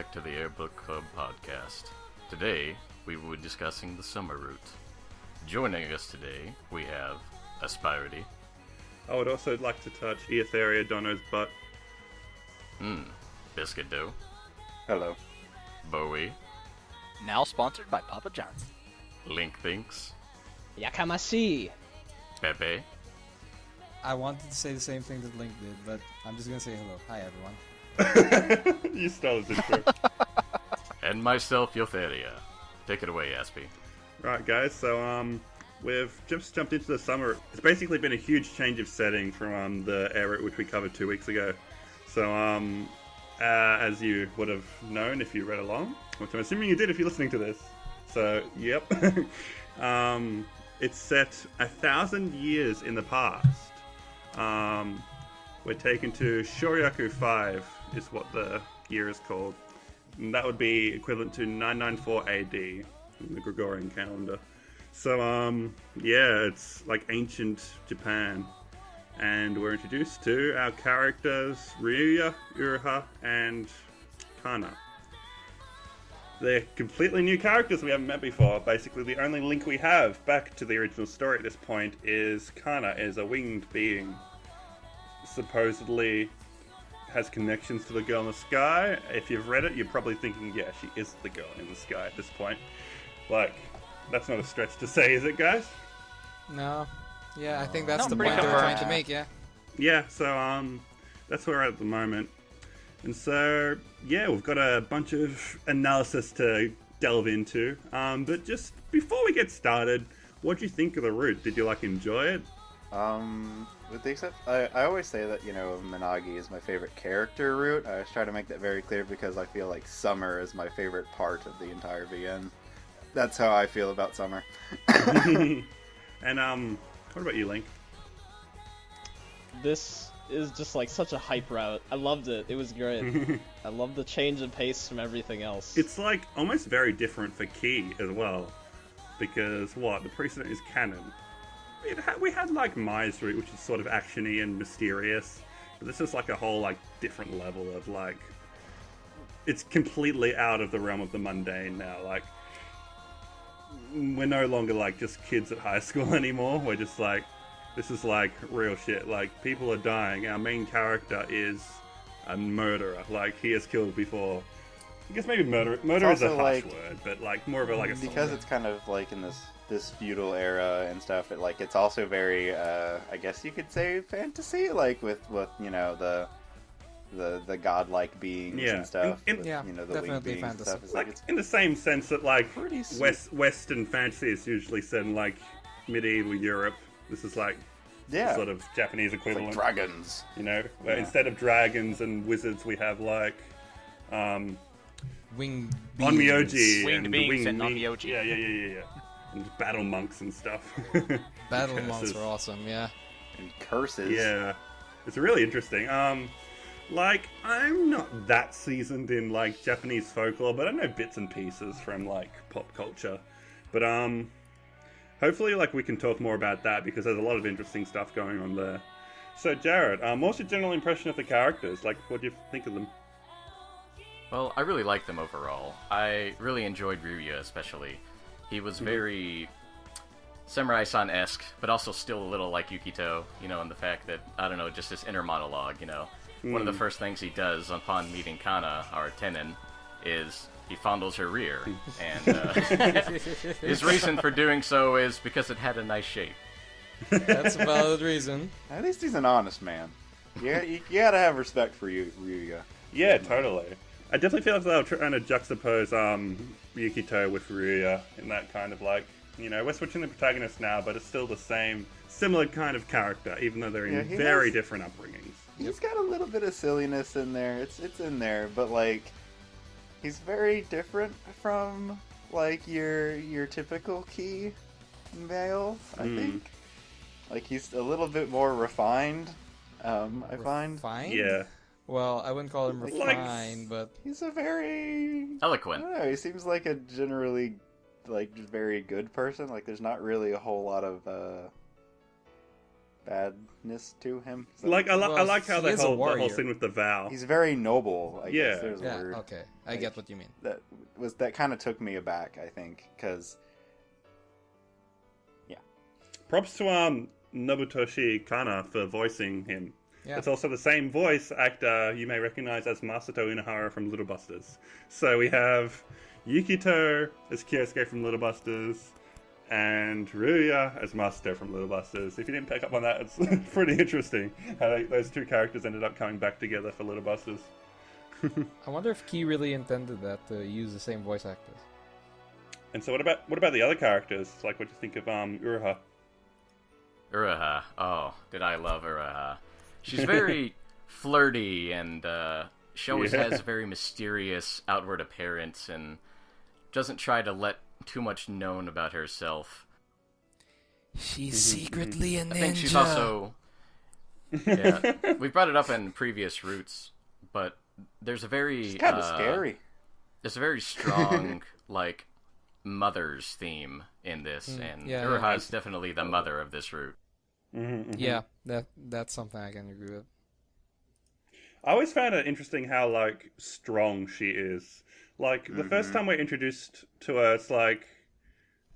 back to the AIR Bookclub Podcast. Today, we will be discussing the summer route. Joining us today, we have Aspirity. I would also like to touch Etheria Dono's butt. Biscuit Dough. Hello. Bowie. Now sponsored by Papa John's. Link Thinks. Yakamashi! Pepe. I wanted to say the same thing that Link did, but I'm just gonna say hello. Hi, everyone. You stole his intro. And myself, Yotheria. Take it away, Aspie. Right, guys, so we've just jumped into the summer. It's basically been a huge change of setting from the AIR route which we covered 2 weeks ago. So as you would have known if you read along, which I'm assuming you did if you're listening to this. So, yep. It's set 1,000 years in the past. We're taken to Shoryaku 5, is what the year is called. And that would be equivalent to 994 AD in the Gregorian calendar. So, yeah, it's like ancient Japan. And we're introduced to our characters, Ryuya, Uruha, and Kana. They're completely new characters we haven't met before. Basically, the only link we have back to the original story at this point is Kana is a winged being. Supposedly has connections to the girl in the sky. If you've read it, you're probably thinking, yeah, she is the girl in the sky at this point. Like, that's not a stretch to say, is it, guys? No. Yeah, I think that's No, the pretty point they were trying to confirmed. make, yeah. Yeah, so that's where we're at the moment. And so, yeah, we've got a bunch of analysis to delve into. But just before we get started, what do you think of the route? Did you, enjoy it? With the exception, I always say that, Minagi is my favorite character route. I always try to make that very clear because I feel like summer is my favorite part of the entire VN. That's how I feel about summer. And, what about you, Link? This is just such a hype route. I loved it. It was great. I love the change in pace from everything else. It's almost very different for Key as well. Because the precedent is canon. We had Mai's route, which is sort of actiony and mysterious. But this is a whole different level of it's completely out of the realm of the mundane now. We're no longer just kids at high school anymore. We're just this is real shit. People are dying. Our main character is a murderer. He has killed before. I guess maybe murder is a harsh word, but more of a because it's kind of in this feudal era and stuff. It's also very I guess you could say fantasy, with the godlike beings and stuff. The definitely winged beings fantasy. and stuff. It's in the same sense that pretty sweet. Western fantasy is usually set in medieval Europe. This is sort of Japanese equivalent. It's dragons. Where instead of dragons and wizards, we have Winged Onmyoji Winged beings and Onmyoji. Yeah. And battle monks and stuff. Battle Curses. monks were awesome, yeah. And curses. Yeah. It's really interesting. I'm not that seasoned in Japanese folklore, but I know bits and pieces from pop culture. But hopefully we can talk more about that because there's a lot of interesting stuff going on there. So Jared, what's your general impression of the characters? What do you think of them? Well, I really liked them overall. I really enjoyed Ryuya especially. He was very Samurai-san-esque, but also still a little like Yukito, in the fact that, I don't know, just this inner monologue, One of the first things he does upon meeting Kana, our tenon, is he fondles her rear. And his reason for doing so is because it had a nice shape. That's a valid reason. At least he's an honest man. Yeah, you gotta have respect for Ryuya. Yeah, totally. I definitely feel they were trying to juxtapose Yukito with Ryuya in that kind of we're switching the protagonist now, but it's still the similar kind of character, even though they're in very different upbringings. He's got a little bit of silliness in there. It's in there, but he's very different from your typical Key male. I think he's a little bit more refined. I find. Refined? Yeah. Well, I wouldn't call him refined, but He's a very Eloquent. I don't know. He seems like a generally very good person. There's not really a whole lot of badness to him. So Like, I Well, like how he the is a whole warrior. scene with the vow. he's very noble. I Yeah. guess there's a Yeah, word. okay. I get what you mean. That kind of took me aback. I think because Props to Nobutoshi Kana for voicing him. Yeah. It's also the same voice actor you may recognize as Masato Inohara from Little Busters. So we have Yukito as Kyosuke from Little Busters, and Ryuya as Masato from Little Busters. If you didn't pick up on that, it's pretty interesting how those two characters ended up coming back together for Little Busters. I wonder if Key really intended that to use the same voice actors. And so what about the other characters? Like, what do you think of Uruha? Uruha. Oh, did I love Uruha. She's very flirty, and she always Yeah. has a very mysterious outward appearance, and doesn't try to let too much known about herself. She's secretly a ninja. I think she's also... Yeah, we brought it up in previous Roots, but there's a very... She's kind of scary. There's a very strong, like, mother's theme in this, and yeah, Uruha yeah. is definitely the mother of this root. Yeah, that's something I can agree with. I always found it interesting how, like, strong she is. Like, the first time we're introduced to her, it's like,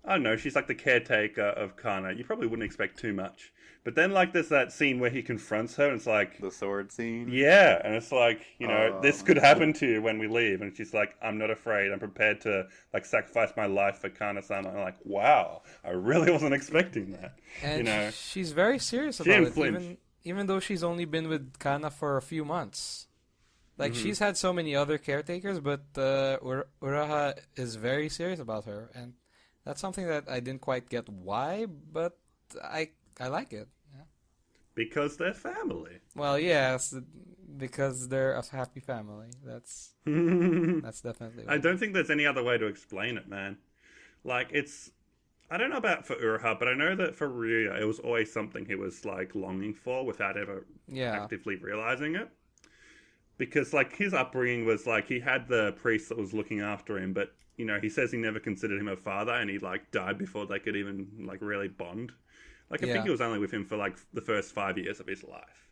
I don't know, she's like the caretaker of Kana. You probably wouldn't expect too much. But then, like, there's that scene where he confronts her, and it's like, The sword scene. yeah, and it's like, you know, Oh, this could happen to you when we leave. And she's like, I'm not afraid. I'm prepared to, like, sacrifice my life for Kana-san. I'm like, wow, I really wasn't expecting that. And You know, she's very serious she about didn't it, flinch. even though she's only been with Kana for a few months. Like, she's had so many other caretakers, but Uraha is very serious about her, and that's something that I didn't quite get why, but I like it. Yeah. because they're family. Well, yes, because they're a happy family. That's definitely. I don't think there's any other way to explain it, man. Like, it's... I don't know about for Uruha, but I know that for Ryuya, it was always something he was, like, longing for without ever actively realizing it. Because, like, his upbringing was, like, he had the priest that was looking after him, but, you know, he says he never considered him a father, and he, like, died before they could even, like, really bond. Like, I think he was only with him for, like, the first 5 years of his life.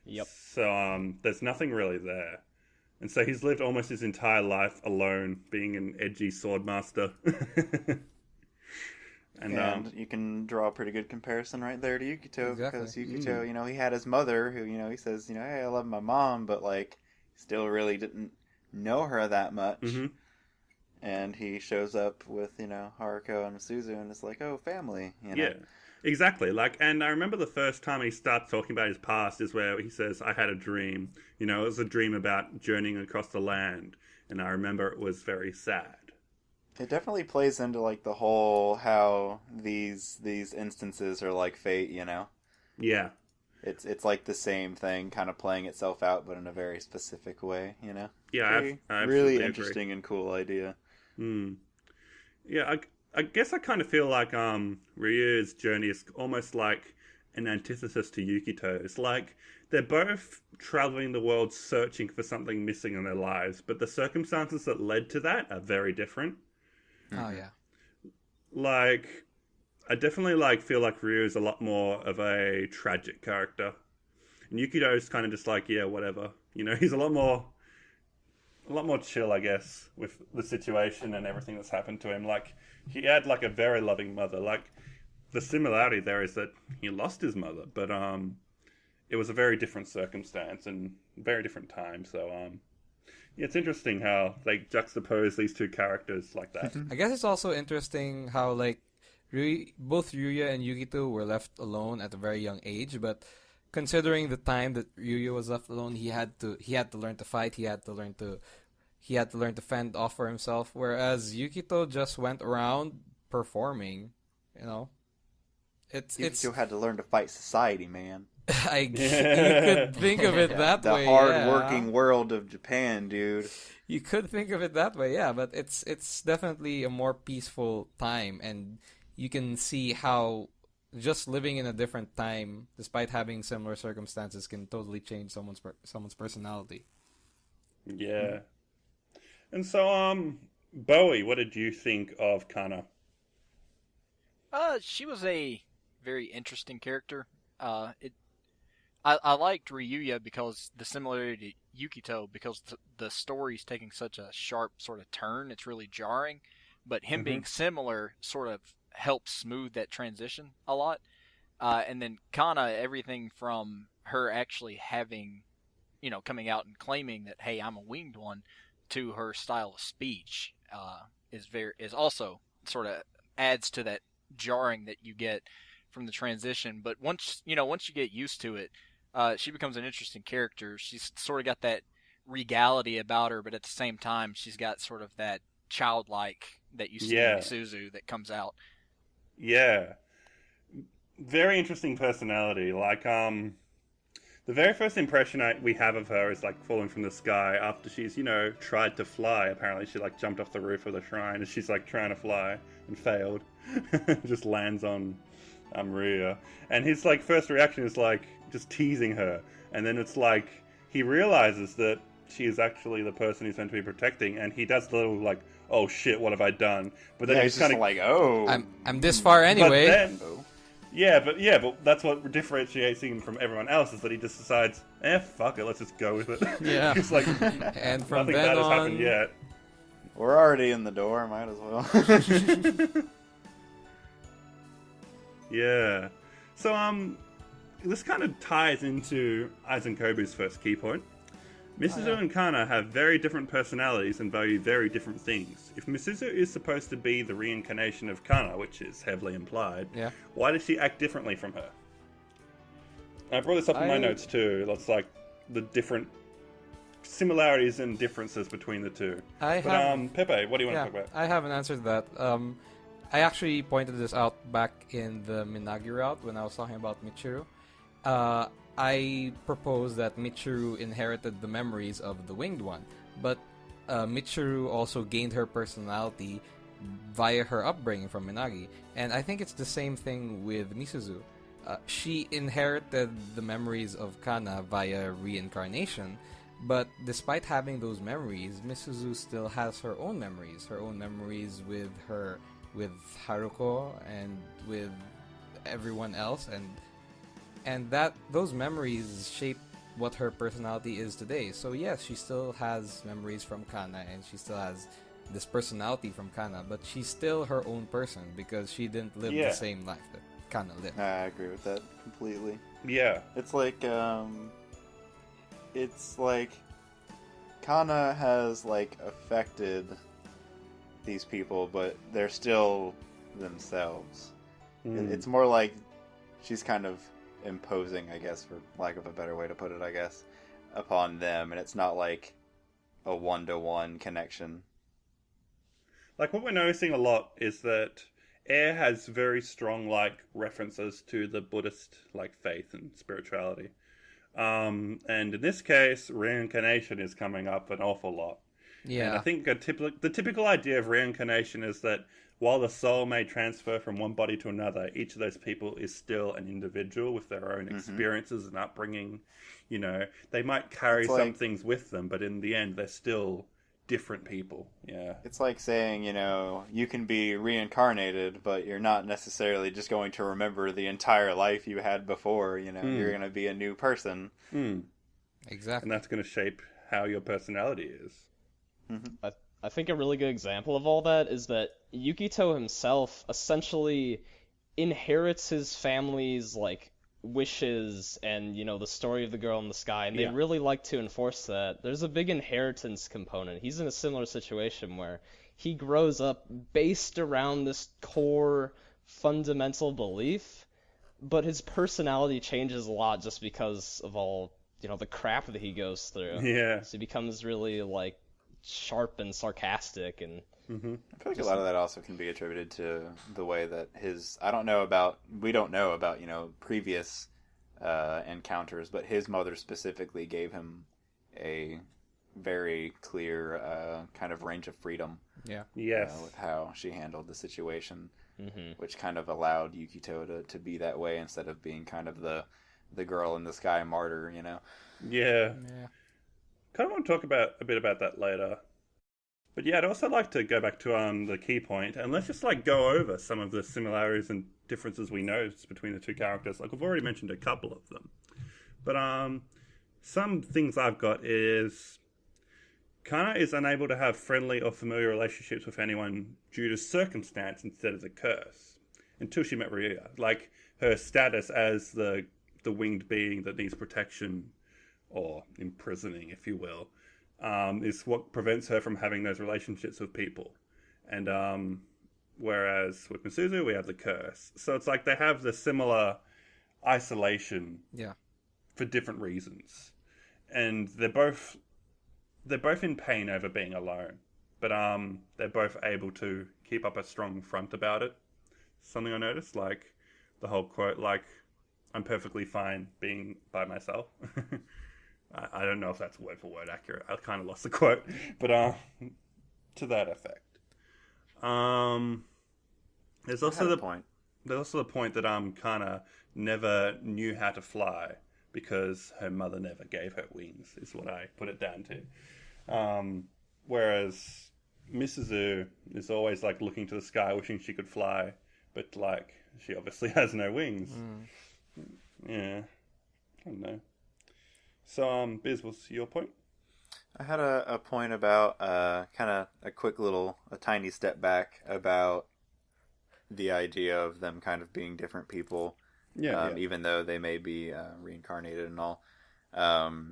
Yep. So, there's nothing really there. And so he's lived almost his entire life alone, being an edgy swordmaster. And you can draw a pretty good comparison right there to Yukito, Exactly. because Yukito, you know, he had his mother, who, you know, he says, you know, hey, I love my mom, but, like, still really didn't know her that much. Mhm. And he shows up with, you know, Haruko and Suzu, and it's like, oh, family, you know? Yeah, exactly. Like, and I remember the first time he starts talking about his past is where he says, I had a dream. You know, it was a dream about journeying across the land, and I remember it was very sad. It definitely plays into, like, the whole how these instances are like fate, you know? Yeah. It's like the same thing kind of playing itself out, but in a very specific way, you know? Yeah, Very- I really absolutely interesting and cool idea. agree. Yeah, I guess I kind of feel like Ryu's journey is almost like an antithesis to Yukito's. Like, they're both traveling the world searching for something missing in their lives, but the circumstances that led to that are very different. Oh yeah. Like, I definitely like feel like Ryu is a lot more of a tragic character, and Yukito's kind of just like, yeah, whatever. You know, he's a lot more chill, I guess, with the situation and everything that's happened to him. Like, he had like a very loving mother. Like, the similarity there is that he lost his mother, but it was a very different circumstance and very different time. So yeah, it's interesting how they juxtapose these two characters like that. I guess it's also interesting how, like, both Ryuya and Yukito were left alone at a very young age, but considering the time that Ryuya was left alone, he had to learn to fight, he had to learn to fend off for himself, whereas Yukito just went around performing, you know. Yukito had to learn to fight society, man. You could think of it that The way. hard-working world of Japan, dude. You could think of it that way, yeah, but it's definitely a more peaceful time, and you can see how just living in a different time, despite having similar circumstances, can totally change someone's personality. Yeah. And so, Bowie, what did you think of Kana? She was a very interesting character. I liked Ryuya because the similarity to Yukito, because the story's taking such a sharp sort of turn. It's really jarring, but him being similar sort of helps smooth that transition a lot. And then Kana, everything from her actually having, coming out and claiming that, hey, I'm a winged one, to her style of speech is also sort of adds to that jarring that you get from the transition. But once you get used to it, she becomes an interesting character. She's sort of got that regality about her, but at the same time, she's got sort of that childlike that you see in Isuzu that comes out. Yeah. Very interesting personality. Like, the very first impression we have of her is like falling from the sky after she's, tried to fly. Apparently she like jumped off the roof of the shrine and she's like trying to fly and failed. Just lands on Ryuya. And his like first reaction is like just teasing her. And then it's like he realizes that she is actually the person he's meant to be protecting, and he does the little like, oh shit, what have I done? But then he's kind of like, oh, I'm this far anyway. But that's what differentiates him from everyone else, is that he just decides, fuck it, let's just go with it. Yeah. He's like, and from nothing then bad has on, happened yet. We're already in the door, might as well. Yeah. So, this kind of ties into Aizen Kobu's first key point. Misuzu and Kana have very different personalities and value very different things. If Misuzu is supposed to be the reincarnation of Kana, which is heavily implied, why does she act differently from her? I brought this up in my notes too. That's like the different similarities and differences between the two. Pepe, what do you want to talk about? I have an answer to that. I actually pointed this out back in the Minagi route when I was talking about Michiru. I proposed that Michiru inherited the memories of the Winged One, but Michiru also gained her personality via her upbringing from Minagi, and I think it's the same thing with Misuzu. She inherited the memories of Kana via reincarnation, but despite having those memories, Misuzu still has her own memories with Haruko and with everyone else, and that those memories shape what her personality is today. So yes, she still has memories from Kana, and she still has this personality from Kana, but she's still her own person because she didn't live the same life that Kana lived. I agree with that completely. Yeah. It's like Kana has like affected these people, but they're still themselves. It's more like she's kind of imposing, I guess, for lack of a better way to put it, I guess, upon them, and it's not like a one-to-one connection. Like, what we're noticing a lot is that AIR has very strong, like, references to the Buddhist, like, faith and spirituality. And in this case, reincarnation is coming up an awful lot. Yeah. And I think the typical idea of reincarnation is that while the soul may transfer from one body to another, each of those people is still an individual with their own experiences and upbringing. They might carry some things with them, but in the end, they're still different people. Yeah. It's like saying, you can be reincarnated, but you're not necessarily just going to remember the entire life you had before. You're going to be a new person. Exactly. And that's going to shape how your personality is. I think a really good example of all that is that Yukito himself essentially inherits his family's like wishes and the story of the girl in the sky, and they really like to enforce that. There's a big inheritance component. He's in a similar situation where he grows up based around this core fundamental belief, but his personality changes a lot just because of all the crap that he goes through. Yeah. So he becomes really like sharp and sarcastic, and I feel like a lot of that also can be attributed to the way that we don't know about previous encounters, but his mother specifically gave him a very clear kind of range of freedom. Yeah. Yes. With how she handled the situation, which kind of allowed Yukito to be that way instead of being kind of the girl in the sky martyr. Yeah. Kind of want to talk a bit about that later. But yeah, I'd also like to go back to the key point, and let's just like go over some of the similarities and differences we notice between the two characters. Like I've already mentioned a couple of them, but some things I've got is Kana is unable to have friendly or familiar relationships with anyone due to circumstance instead of the curse until she met Ryuya. Like her status as the winged being that needs protection or imprisoning, if you will, is what prevents her from having those relationships with people. And whereas with Misuzu, we have the curse. So it's like they have the similar isolation for different reasons. And they're both in pain over being alone. But they're both able to keep up a strong front about it. Something I noticed, like the whole quote, like, I'm perfectly fine being by myself. I don't know if that's word for word accurate. I kind of lost the quote, but to that effect. There's also the point. There's also the point that Kana never knew how to fly because her mother never gave her wings. Is what I put it down to. Whereas Misuzu is always like looking to the sky, wishing she could fly, but like she obviously has no wings. Yeah, I don't know. So, Biz, what's your point? I had a point about kind of a tiny step back about the idea of them kind of being different people, even though they may be reincarnated and all.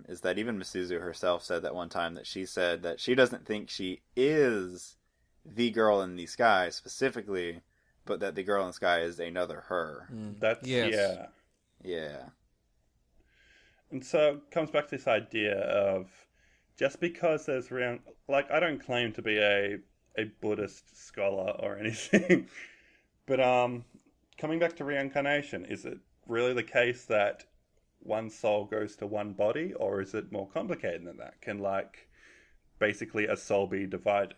Is that even Misuzu herself said that one time that she said that she doesn't think she is the girl in the sky specifically, but that the girl in the sky is another her. That's, yes. Yeah. And so it comes back to this idea of just because there's like, I don't claim to be a Buddhist scholar or anything, but coming back to reincarnation, is it really the case that one soul goes to one body, or is it more complicated than that? Can, like, basically a soul be divided?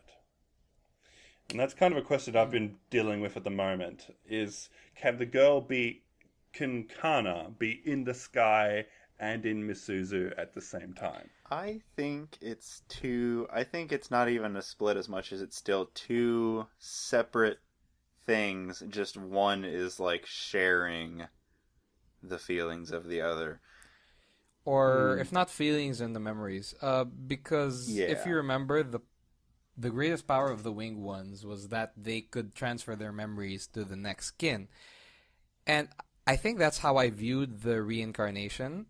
And that's kind of a question I've been dealing with at the moment, is can Kana be in the sky and in Misuzu at the same time? I think it's not even a split as much as it's still two separate things. Just one is like sharing the feelings of the other. Or if not feelings, and the memories. Because if you remember, the greatest power of the winged ones was that they could transfer their memories to the next kin. And I think that's how I viewed the reincarnation.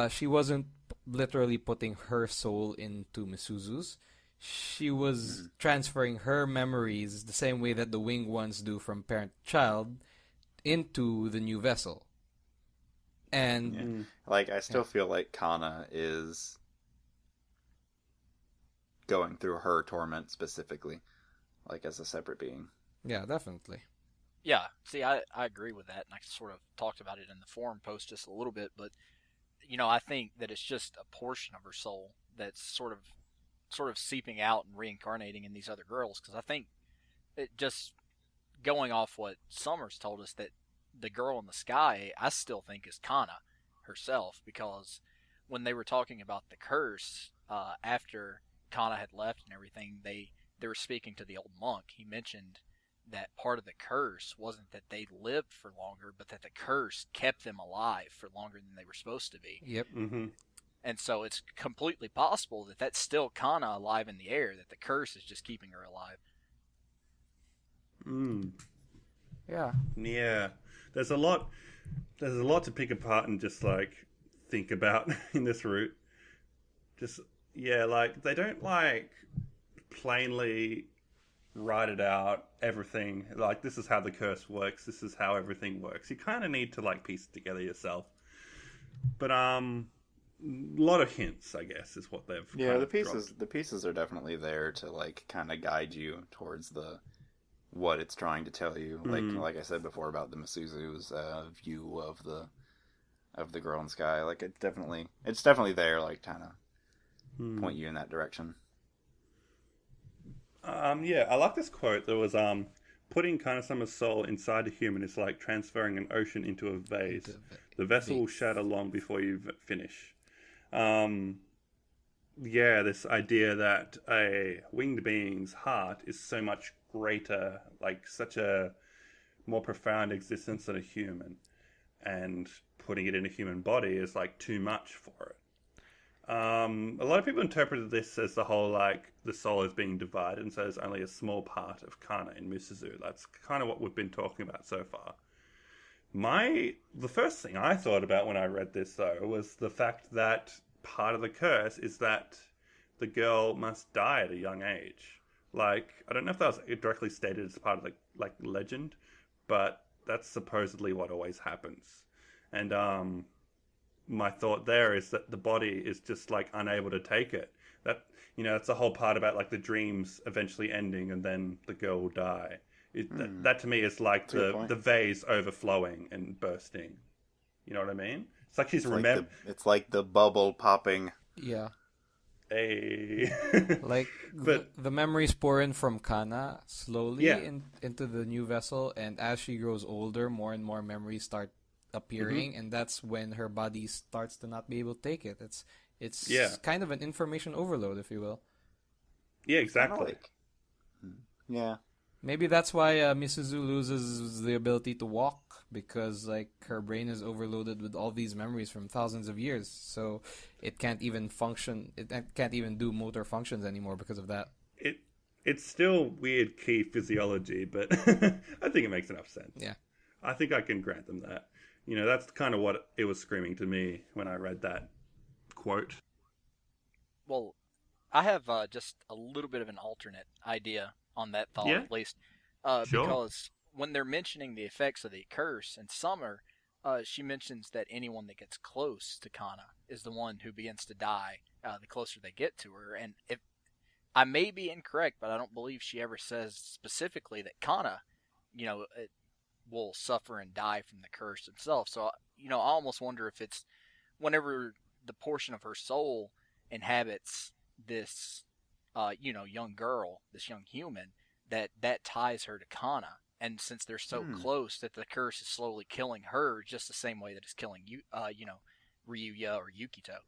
She wasn't literally putting her soul into Misuzu's. She was transferring her memories the same way that the winged ones do from parent to child into the new vessel. And like, I still feel like Kana is going through her torment specifically, like as a separate being. Yeah, definitely. Yeah, see, I agree with that, and I sort of talked about it in the forum post just a little bit, but I think that it's just a portion of her soul that's sort of seeping out and reincarnating in these other girls, because I think it just going off what Summers told us, that the girl in the sky, I still think is Kana herself, because when they were talking about the curse, after Kana had left and everything, they were speaking to the old monk. He mentioned that part of the curse wasn't that they lived for longer, but that the curse kept them alive for longer than they were supposed to be. Yep. Mm-hmm. And so it's completely possible that that's still Kana alive in the air, that the curse is just keeping her alive. Yeah. Yeah. There's a lot to pick apart and just like think about in this route. Like they don't like plainly write it out, everything. Like, this is how the curse works, this is how everything works. You kind of need to like piece it together yourself. But a lot of hints, I guess, is what they've the pieces are definitely there to like kind of guide you towards what it's trying to tell you. Like I said before about the Misuzu's view of the girl in the sky. Like it's definitely there, like kind of point you in that direction. I like this quote. There was putting Kana-sama's soul inside a human is like transferring an ocean into a vase. The vessel will shatter long before you finish. yeah, this idea that a winged being's heart is so much greater, like such a more profound existence than a human, and putting it in a human body is like too much for it. A lot of people interpreted this as the whole like the soul is being divided, and so there's only a small part of Kana in Misuzu. That's kind of what we've been talking about so far. The first thing I thought about when I read this though was the fact that part of the curse is that the girl must die at a young age. Like, I don't know if that was directly stated as part of the like legend, but that's supposedly what always happens. And my thought there is that the body is just like unable to take it. That, you know, it's a whole part about like the dreams eventually ending and then the girl will die. That to me is like the vase overflowing and bursting. You know what I mean? It's like she's remembered. It's like the bubble popping. Yeah. Like, but the memories pour in from Kana slowly into the new vessel, and as she grows older, more and more memories start appearing, and that's when her body starts to not be able to take it. It's kind of an information overload, if you will. Yeah, exactly. Yeah. Maybe that's why Misuzu loses the ability to walk, because like her brain is overloaded with all these memories from thousands of years, so it can't even function. It can't even do motor functions anymore because of that. It's still weird key physiology, but I think it makes enough sense. Yeah, I think I can grant them that. You know, that's kind of what it was screaming to me when I read that quote. Well, I have just a little bit of an alternate idea on that thought, at least. Sure. Because when they're mentioning the effects of the curse in Summer, she mentions that anyone that gets close to Kana is the one who begins to die the closer they get to her. And if I may be incorrect, but I don't believe she ever says specifically that Kana, you know, will suffer and die from the curse himself. So, you know, I almost wonder if it's whenever the portion of her soul inhabits this, you know, young girl, this young human, that ties her to Kana. And since they're so close, that the curse is slowly killing her, just the same way that it's killing you, you know, Ryuya or Yukito.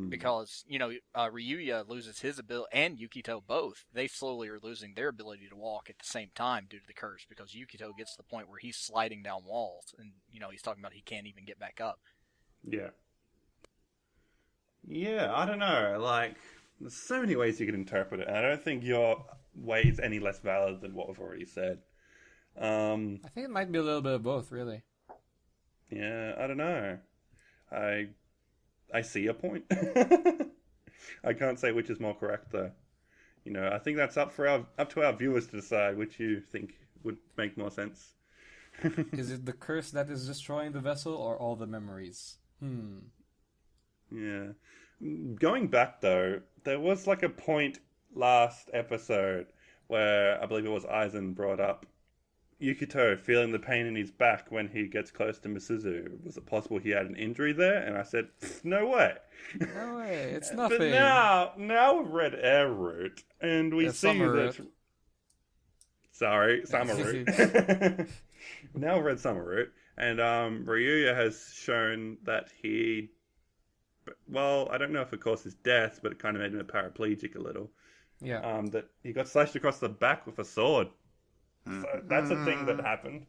Because, you know, Ryuya loses his ability, and Yukito both. They slowly are losing their ability to walk at the same time due to the curse, because Yukito gets to the point where he's sliding down walls, and, you know, he's talking about he can't even get back up. Yeah. Yeah, I don't know. Like, there's so many ways you can interpret it, and I don't think your way is any less valid than what we've already said. I think it might be a little bit of both, really. Yeah, I don't know. I see a point. I can't say which is more correct, though. You know, I think that's up to our viewers to decide which you think would make more sense. Is it the curse that is destroying the vessel, or all the memories? Yeah. Going back, though, there was like a point last episode where I believe it was Aizen brought up Yukito feeling the pain in his back when he gets close to Misuzu. Was it possible he had an injury there? And I said, no way. No way, it's nothing. But now we've read Air Route, and we see that... Sorry, Summer Route. Now we've read Summer Route, and Ryuya has shown that he... Well, I don't know if it caused his death, but it kind of made him a paraplegic a little. Yeah. That he got slashed across the back with a sword. So that's a thing that happened.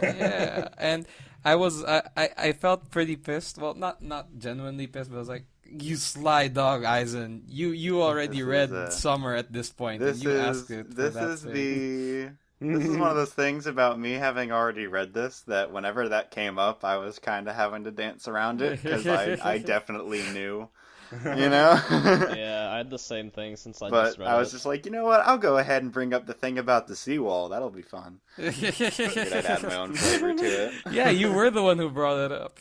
Yeah, and I felt pretty pissed. Well, not genuinely pissed, but I was like, you sly dog, Aizen. You already read Summer at this point, and you asked it. This is one of those things about me having already read this, that whenever that came up, I was kind of having to dance around it, because I definitely knew, you know? Yeah, I had the same thing since I But just read it. I was just like, you know what, I'll go ahead and bring up the thing about the seawall. That'll be fun. Figured I'd add my own flavor to it. Yeah, you were the one who brought it up.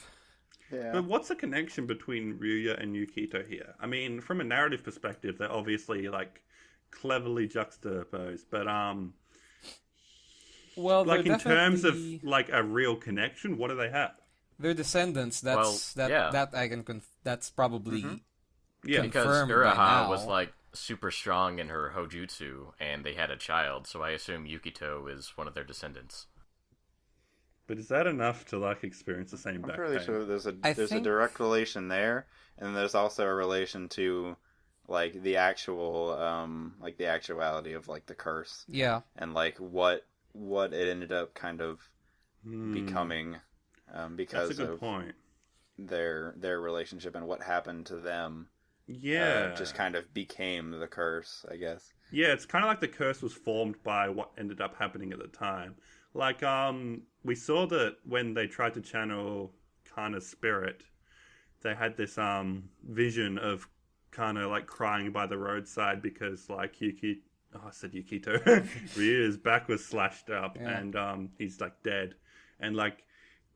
Yeah. But what's the connection between Ryuya and Yukito here? I mean, from a narrative perspective, they're obviously, like, cleverly juxtaposed, but, well, like in terms of like a real connection, what do they have? They're descendants. That I can that's probably because confirmed Uraha by now. was like super strong in her hojutsu, and they had a child, so I assume Yukito is one of their descendants. But is that enough to like experience the same I'm back pretty pain? sure there's a I there's a think- direct relation there, and there's also a relation to like the actual like the actuality of like the curse Yeah. and like what it ended up kind of becoming because That's a good of point. their relationship and what happened to them. Yeah. Just kind of became the curse, I guess. Yeah, it's kind of like the curse was formed by what ended up happening at the time. Like, we saw that when they tried to channel Kana's spirit, they had this vision of Kana like crying by the roadside because like I said Yukito, Ryu's back was slashed up and he's like dead, and like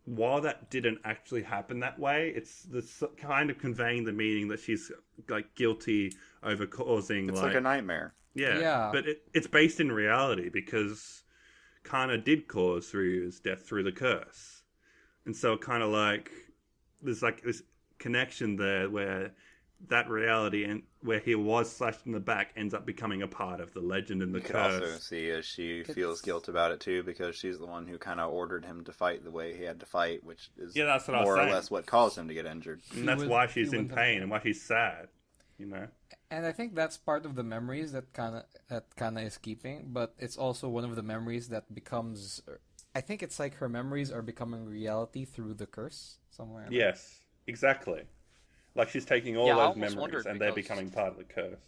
while that didn't actually happen that way, it's this kind of conveying the meaning that she's like guilty over causing It's like a nightmare. Yeah. But it's based in reality because Kana did cause Ryu's death through the curse. And so kind of like there's like this connection there where that reality and where he was slashed in the back ends up becoming a part of the legend and the You could curse. also see as she feels guilt about it too, because she's the one who kind of ordered him to fight the way he had to fight, which is that's what I was more or saying. less what caused him to get injured. And that's why she's in pain and why she's sad, you know? And I think that's part of the memories that Kana is keeping, but it's also one of the memories that becomes. I think it's like her memories are becoming reality through the curse somewhere. Yes, exactly. Like she's taking all Yeah, I those almost memories wondered and they're because- becoming part of the curse.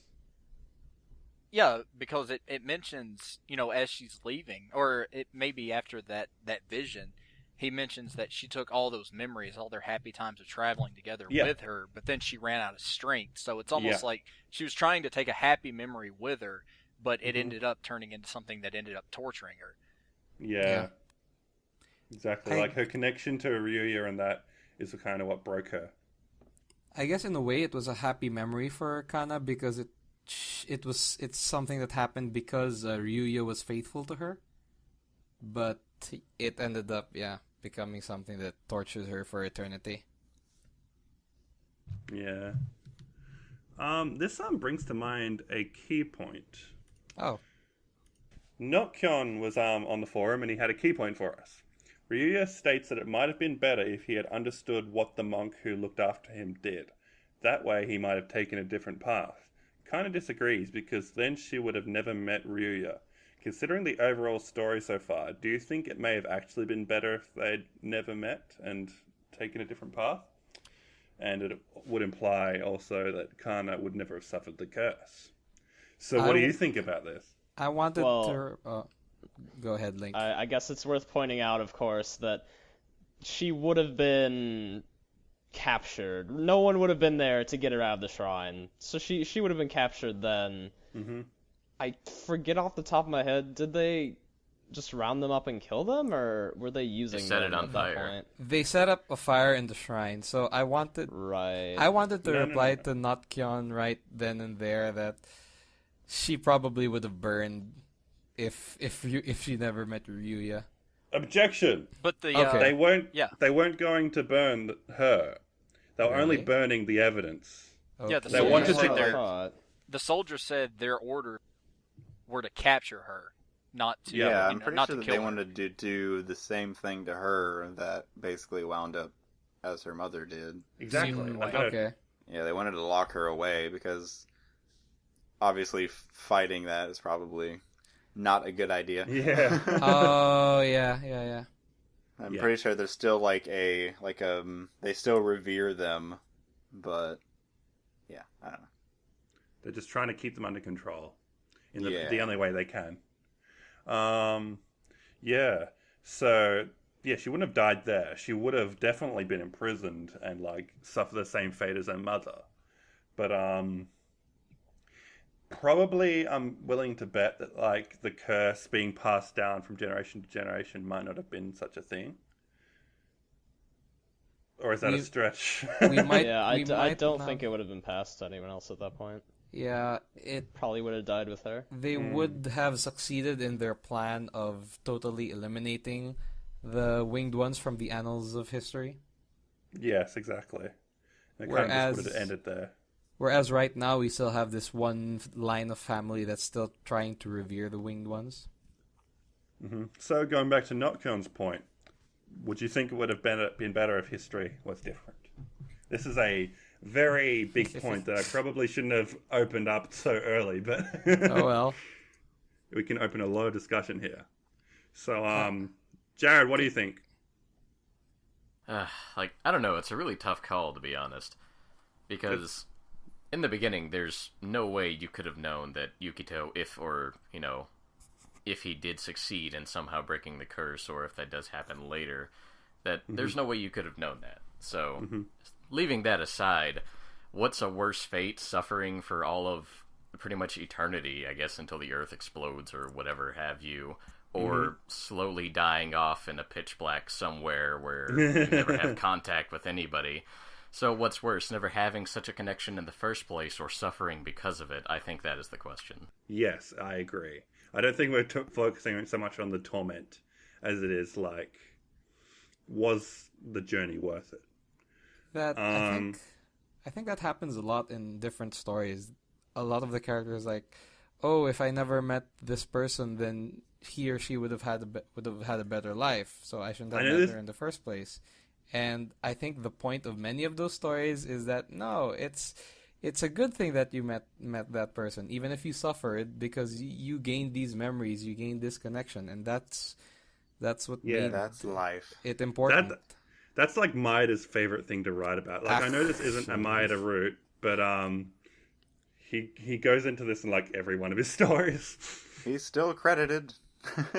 Yeah, because it mentions, as she's leaving, or it may be after that vision, he mentions that she took all those memories, all their happy times of traveling together with her, but then she ran out of strength. So it's almost like she was trying to take a happy memory with her, but it ended up turning into something that ended up torturing her. Yeah. Exactly. Like her connection to Ryuya and that is kind of what broke her. I guess in a way it was a happy memory for Kana because it's something that happened because Ryuya was faithful to her, but it ended up becoming something that tortures her for eternity. Yeah. This brings to mind a key point. Oh. Nokyon was on the forum and he had a key point for us. Ryuya states that it might have been better if he had understood what the monk who looked after him did. That way he might have taken a different path. Kind of disagrees because then she would have never met Ryuya. Considering the overall story so far, do you think it may have actually been better if they'd never met and taken a different path? And it would imply also that Kana would never have suffered the curse. So what do you think about this? I wanted to... go ahead, Link. I guess it's worth pointing out, of course, that she would have been captured. No one would have been there to get her out of the shrine. So she would have been captured then. Mm-hmm. I forget off the top of my head, did they just round them up and kill them, or were they using set them it on at fire. that point? They set up a fire in the shrine, so I wanted to reply to Notkyon right then and there that she probably would have burned if she never met Ryuya. Objection! But the They weren't. yeah. They weren't going to burn her. They were only Really? burning the evidence. Yeah, the They soldiers wanted said to- the soldiers said their order were to capture her, not to I'm pretty not sure to that kill they her. wanted to do the same thing to her that basically wound up as her mother did. Exactly. Seemed Like, okay. Yeah, they wanted to lock her away because obviously fighting that is probably not a good idea. Yeah. Oh yeah. I'm Yeah. pretty sure there's still they still revere them, but yeah, I don't know. They're just trying to keep them under control in the Yeah. the only way they can. Yeah. So yeah, she wouldn't have died there. She would have definitely been imprisoned and like suffer the same fate as her mother. But probably I'm willing to bet that like the curse being passed down from generation to generation might not have been such a thing. Or is that a stretch? We might. Yeah, I might don't not- think it would have been passed to anyone else at that point. Yeah, it. Probably would have died with her. They would have succeeded in their plan of totally eliminating the winged ones from the annals of history. Yes, exactly. It kind of Whereas- just would have ended there. Whereas right now we still have this one line of family that's still trying to revere the winged ones. So going back to Notkon's point, would you think it would have been better if history was different? This is a very big point that I probably shouldn't have opened up so early, but Oh well. we can open a lot of discussion here. So, Jared, what do you think? I don't know. It's a really tough call, to be honest, because in the beginning, there's no way you could have known that Yukito, if he did succeed in somehow breaking the curse, or if that does happen later, that there's no way you could have known that. So, leaving that aside, what's a worse fate? Suffering for all of pretty much eternity, I guess, until the Earth explodes or whatever have you, or slowly dying off in a pitch black somewhere where you never have contact with anybody. So what's worse, never having such a connection in the first place or suffering because of it? I think that is the question. Yes, I agree. I don't think we're focusing so much on the torment as it is like, was the journey worth it? That I think that happens a lot in different stories. A lot of the characters like, oh, if I never met this person, then he or she would have had a better life. So I shouldn't have met her in the first place. And I think the point of many of those stories is that no, it's a good thing that you met that person, even if you suffered, because you gained these memories, you gained this connection, and that's what made that's life. it important. That's like Maeda's favorite thing to write about. Like, I know this isn't a Maeda route, but he goes into this in like every one of his stories. He's still credited.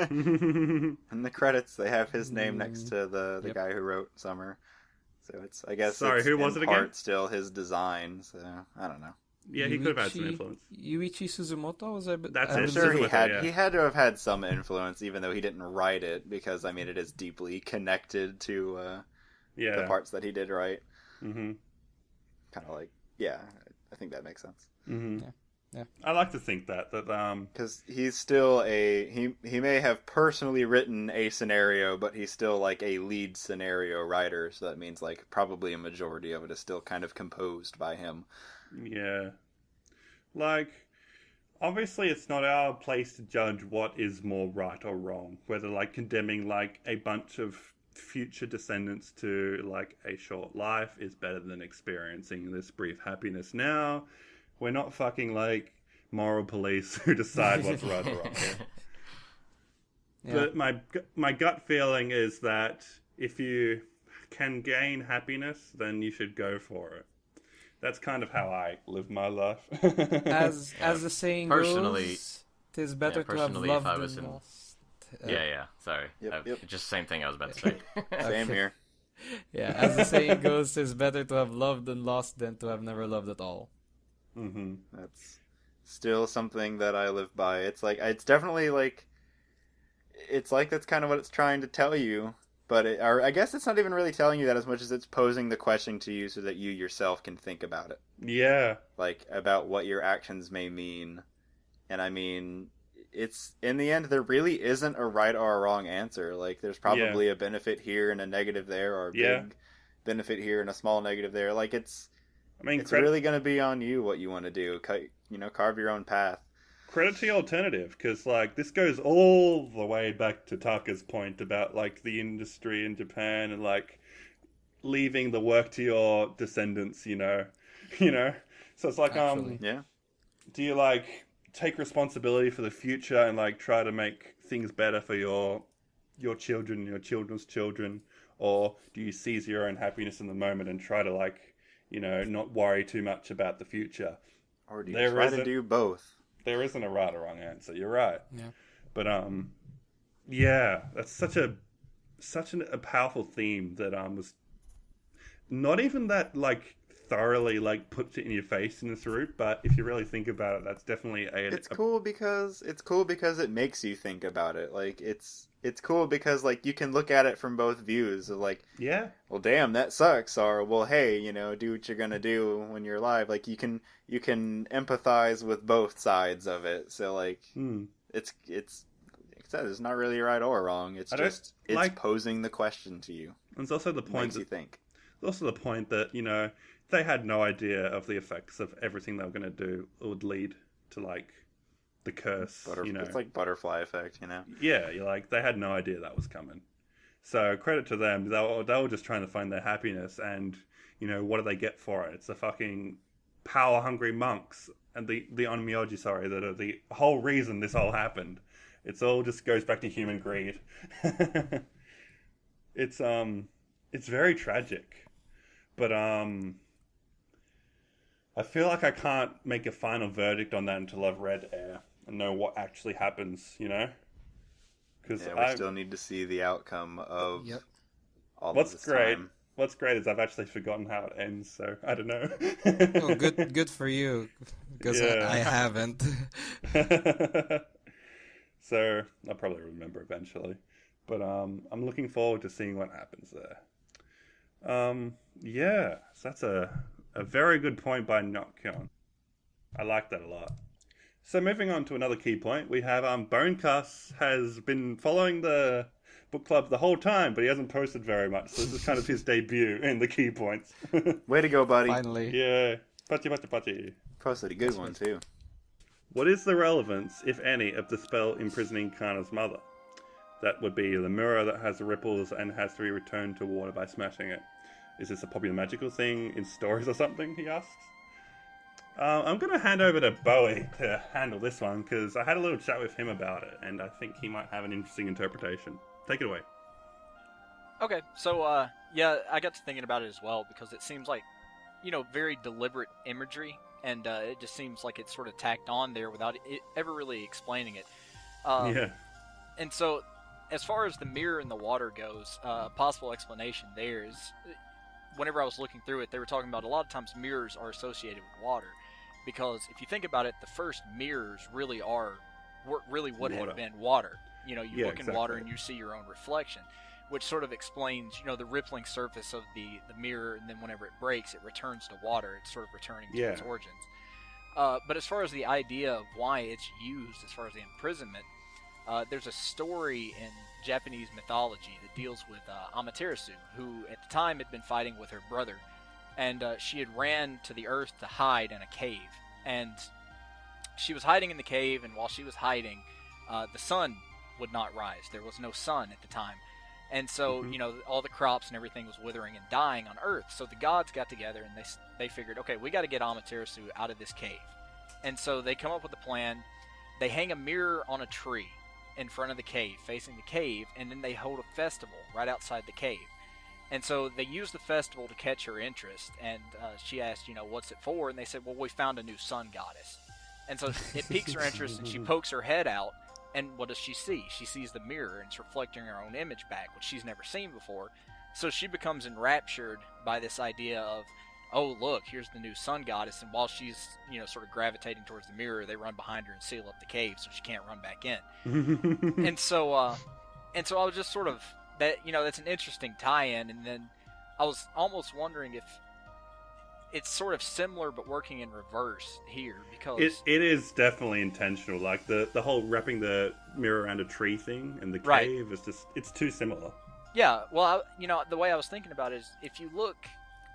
In the credits, they have his name next to the guy who wrote Summer. So it's, I guess, who was it again? Still his design. So I don't know. Yeah, he could have had some influence. Yuichi Suzumoto was that? That's I'm it. sure Suzumoto, he had to have had some influence, even though he didn't write it, because I mean it is deeply connected to the parts that he did write. Mm-hmm. Kind of like, I think that makes sense. Mm-hmm. Yeah. I like to think that because he's still he may have personally written a scenario, but he's still like a lead scenario writer, so that means like probably a majority of it is still kind of composed by him. Yeah, like obviously it's not our place to judge what is more right or wrong, whether like condemning like a bunch of future descendants to like a short life is better than experiencing this brief happiness now. We're not fucking like moral police who decide what's right or wrong. But my gut feeling is that if you can gain happiness, then you should go for it. That's kind of how I live my life. as the saying goes, "'Tis better to have loved than lost." Sorry. Yep. Just the same thing I was about to say. Same here. Yeah, as the saying goes, "'Tis better to have loved and lost than to have never loved at all." Mm-hmm. That's still something that I live by. It's like, it's definitely like, it's like that's kind of what it's trying to tell you, but or I guess it's not even really telling you that as much as it's posing the question to you so that you yourself can think about it. Yeah. Like, about what your actions may mean. And I mean, it's, in the end, there really isn't a right or a wrong answer. Like, there's probably a benefit here and a negative there, or a big benefit here and a small negative there. Like, it's really going to be on you what you want to do. Carve your own path. Credit to the alternative, because like this goes all the way back to Taka's point about like the industry in Japan and like leaving the work to your descendants. So it's like do you like take responsibility for the future and like try to make things better for your children, your children's children, or do you seize your own happiness in the moment and try to like not worry too much about the future? Or do you try to do both? There isn't a right or wrong answer. You're right. Yeah. But that's such a powerful theme that was not even that like thoroughly like puts it in your face in this route. But if you really think about it, that's definitely It's cool because it makes you think about it. Like it's cool because like you can look at it from both views of like, well, damn, that sucks, or well, hey, do what you're gonna do when you're alive. Like you can empathize with both sides of it. So like it's like I said, it's not really right or wrong. It's just posing the question to you. And it's also the point you think. It's also the point that they had no idea of the effects of everything they were gonna do would lead to like the curse. It's like butterfly effect, Yeah, you're like they had no idea that was coming. So credit to them. They were just trying to find their happiness, and what do they get for it? It's the fucking power hungry monks and the onmyoji, sorry, that are the whole reason this all happened. It's all just goes back to human greed. It's very tragic, but I feel like I can't make a final verdict on that until I've read AIR and know what actually happens. Because we still need to see the outcome of all What's of this great? time. What's great is I've actually forgotten how it ends, so I don't know. Oh, good for you, because I haven't. So I'll probably remember eventually, but I'm looking forward to seeing what happens there. So that's a very good point by Notkion. I like that a lot. So moving on to another key point, we have Bonecast has been following the book club the whole time, but he hasn't posted very much. So this is kind of his debut in the key points. Way to go, buddy. Finally. Yeah, pachi. Posted a good one, too. What is the relevance, if any, of the spell imprisoning Kana's mother? That would be the mirror that has the ripples and has to be returned to water by smashing it. Is this a popular magical thing in stories or something, he asks? I'm going to hand over to Bowie to handle this one, because I had a little chat with him about it, and I think he might have an interesting interpretation. Take it away. Okay, so, I got to thinking about it as well, because it seems like, very deliberate imagery, and it just seems like it's sort of tacked on there without it ever really explaining it. Yeah. And so, as far as the mirror in the water goes, a possible explanation there is, whenever I was looking through it, they were talking about a lot of times mirrors are associated with water. Because if you think about it, the first mirrors really would have been water. You look in water and you see your own reflection, which sort of explains, the rippling surface of the mirror, and then whenever it breaks, it returns to water. It's sort of returning to its origins. But as far as the idea of why it's used, as far as the imprisonment, there's a story in Japanese mythology that deals with Amaterasu, who at the time had been fighting with her brother, and she had ran to the earth to hide in a cave. And she was hiding in the cave, and while she was hiding, the sun would not rise. There was no sun at the time. And so, all the crops and everything was withering and dying on Earth. So the gods got together and they figured, okay, we got to get Amaterasu out of this cave. And so they come up with a plan. They hang a mirror on a tree in front of the cave, facing the cave, and then they hold a festival right outside the cave. And so they used the festival to catch her interest. And she asked, what's it for? And they said, well, we found a new sun goddess. And so it piques her interest, and she pokes her head out. And what does she see? She sees the mirror, and it's reflecting her own image back, which she's never seen before. So she becomes enraptured by this idea of, oh, look, here's the new sun goddess. And while she's, sort of gravitating towards the mirror, they run behind her and seal up the cave so she can't run back in. And so I was just sort of, that's an interesting tie-in. And then I was almost wondering if it's sort of similar but working in reverse here, because it is definitely intentional. Like the whole wrapping the mirror around a tree thing in the cave is just, it's too similar. Yeah, well, the way I was thinking about it is, if you look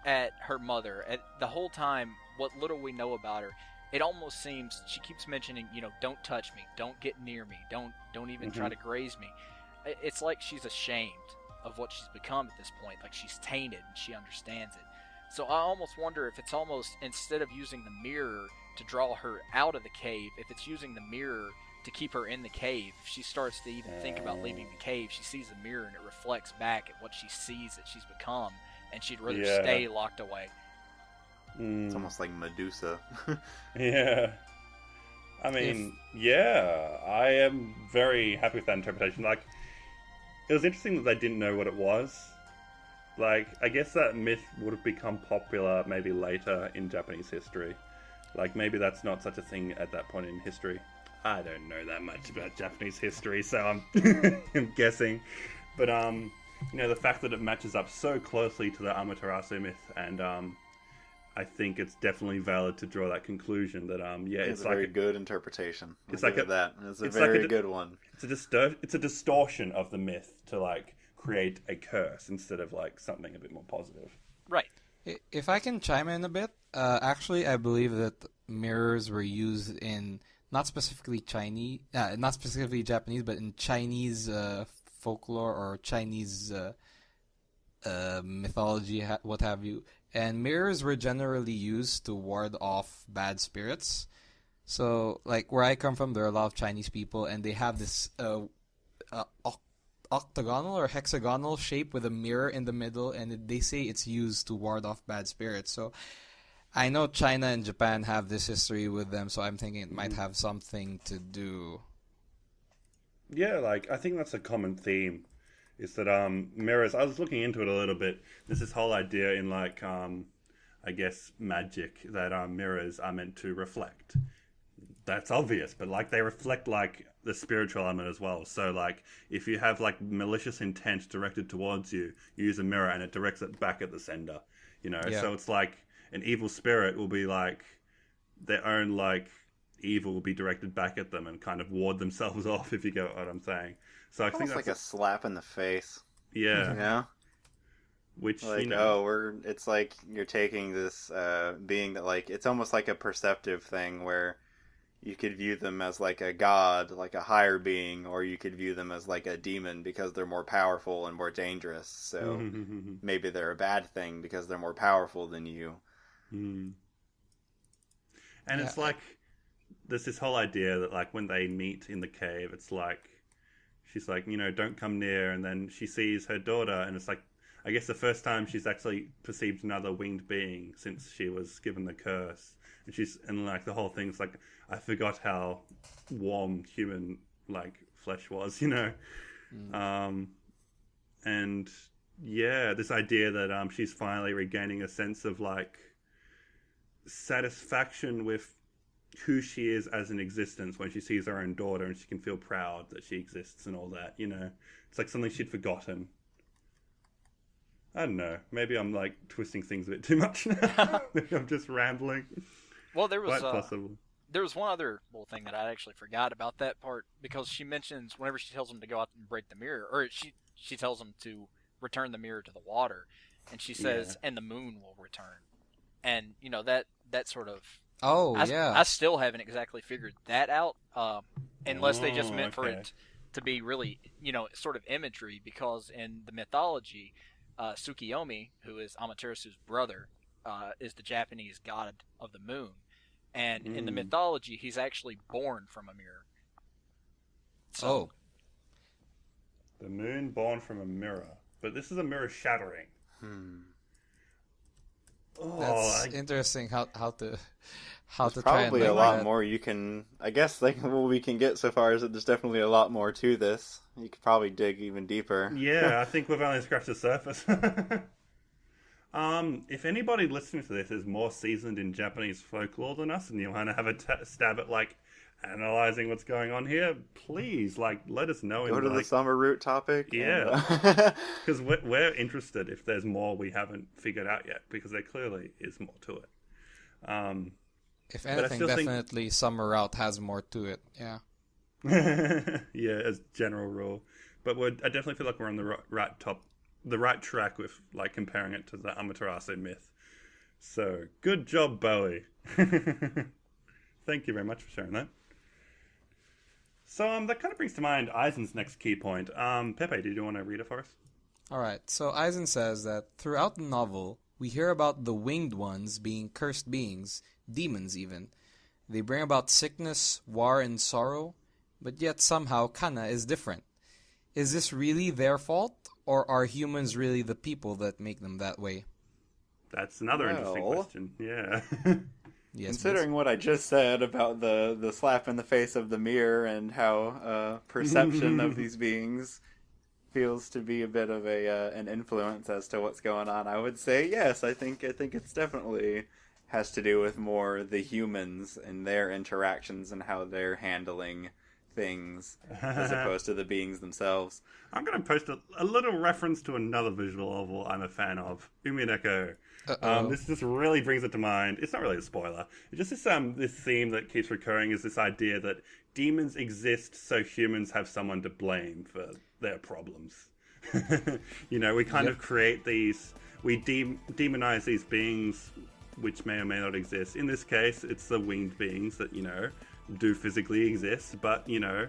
at her mother, at the whole time, what little we know about her, it almost seems she keeps mentioning, don't touch me, don't get near me, don't even try to graze me. It's like she's ashamed of what she's become at this point, like she's tainted and she understands it. So I almost wonder if it's almost, instead of using the mirror to draw her out of the cave, if it's using the mirror to keep her in the cave. If she starts to even think about leaving the cave, she sees the mirror and it reflects back at what she sees that she's become, and she'd rather stay locked away. It's almost like Medusa. Yeah. I mean, I am very happy with that interpretation. Like, it was interesting that they didn't know what it was. Like, I guess that myth would have become popular maybe later in Japanese history. Like, maybe that's not such a thing at that point in history. I don't know that much about Japanese history, so I'm, I'm guessing. But, the fact that it matches up so closely to the Amaterasu myth, and I think it's definitely valid to draw that conclusion that, it's like a very good interpretation. It's like that. It's a very good one. It's a distortion of the myth to, like, create a curse instead of like something a bit more positive. Right. If I can chime in a bit, actually, I believe that mirrors were used in not specifically Japanese, but in Chinese folklore or Chinese mythology, what have you. And mirrors were generally used to ward off bad spirits. So, like, where I come from, there are a lot of Chinese people, and they have this octagonal or hexagonal shape with a mirror in the middle, and they say it's used to ward off bad spirits. So, I know China and Japan have this history with them, so I'm thinking it might have something to do. Yeah, like, I think that's a common theme, is that mirrors, I was looking into it a little bit, there's this whole idea in, like, I guess, magic, that mirrors are meant to reflect. That's obvious, but, like, they reflect, like, the spiritual element as well. So, like, if you have, like, malicious intent directed towards you, you use a mirror and it directs it back at the sender, you know? Yeah. So it's like an evil spirit will be, like, their own, like, evil will be directed back at them and kind of ward themselves off, if you get what I'm saying. So I think Almost that's like a slap in the face. yeah, You know? which Like, you know, it's like you're taking this being that, like, it's almost like a perceptive thing where you could view them as like a god, like a higher being, or you could view them as like a demon because they're more powerful and more dangerous. So maybe they're a bad thing because they're more powerful than you. And it's like there's this whole idea that, like, when they meet in the cave, it's like she's like, you know, don't come near, and then she sees her daughter, and it's like, I guess the first time she's actually perceived another winged being since she was given the curse. And like the whole thing's like, I forgot how warm human, like, flesh was, you know? And yeah, this idea that she's finally regaining a sense of, like, satisfaction with who she is as an existence when she sees her own daughter, and she can feel proud that she exists and all that, you know? It's like something she'd forgotten. I don't know. Maybe I'm, like, twisting things a bit too much now. Maybe I'm just rambling. Well, there was Quite possible. There was one other little thing that I actually forgot about that part, because she mentions whenever she tells him to go out and break the mirror, or she tells him to return the mirror to the water, and she says, "And the moon will return," and you know that sort of. I still haven't exactly figured that out, unless they just meant for it to be really, you know, sort of imagery, because in the mythology, Tsukiyomi, who is Amaterasu's brother, is the Japanese god of the moon. And in the mythology, he's actually born from a mirror. So, the moon born from a mirror. But this is a mirror shattering. That's interesting how to try probably and a lot that. more you can, I guess, like, what we can get so far is that there's definitely a lot more to this. You could probably dig even deeper. Yeah, I think we've only scratched the surface. If anybody listening to this is more seasoned in Japanese folklore than us, and you want to have a stab at, like, analyzing what's going on here, please, like, let us know. Go to the summer root topic. Yeah, because we're interested if there's more we haven't figured out yet, because there clearly is more to it. If anything, definitely Summer Route has more to it. Yeah. Yeah, as general rule, but I definitely feel like we're on the right track with, like, comparing it to the Amaterasu myth. So good job, Bowie. Thank you very much for sharing that. So that kind of brings to mind Eisen's next key point. Pepe, did you want to read it for us? All right. So Eisen says that throughout the novel, we hear about the winged ones being cursed beings, demons even. They bring about sickness, war, and sorrow, but yet somehow Kana is different. Is this really their fault, or are humans really the people that make them that way? That's another interesting question. Yeah. Yes, considering what I just said about the slap in the face of the mirror and how perception of these beings feels to be a bit of an influence as to what's going on, I would say yes. I think it's definitely has to do with more the humans and their interactions and how they're handling things as opposed to the beings themselves. I'm going to post a little reference to another visual novel I'm a fan of, Umineko. This just really brings it to mind. It's not really a spoiler. It's just this theme that keeps recurring is this idea that demons exist so humans have someone to blame for their problems. You know, we kind of create these, we demonize these beings which may or may not exist. In this case, it's the winged beings that, you know, do physically exist, but, you know,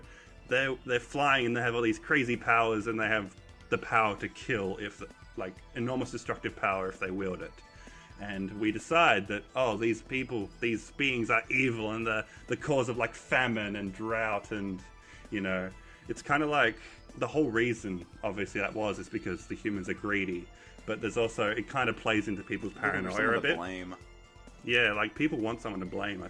they're flying and they have all these crazy powers and they have the power to kill, if like enormous destructive power if they wield it. And we decide that, oh, these beings are evil and the cause of like famine and drought, and it's kind of like the whole reason obviously that is because the humans are greedy, but there's also, it kind of plays into people's paranoia a bit. Blame. Yeah, like people want someone to blame,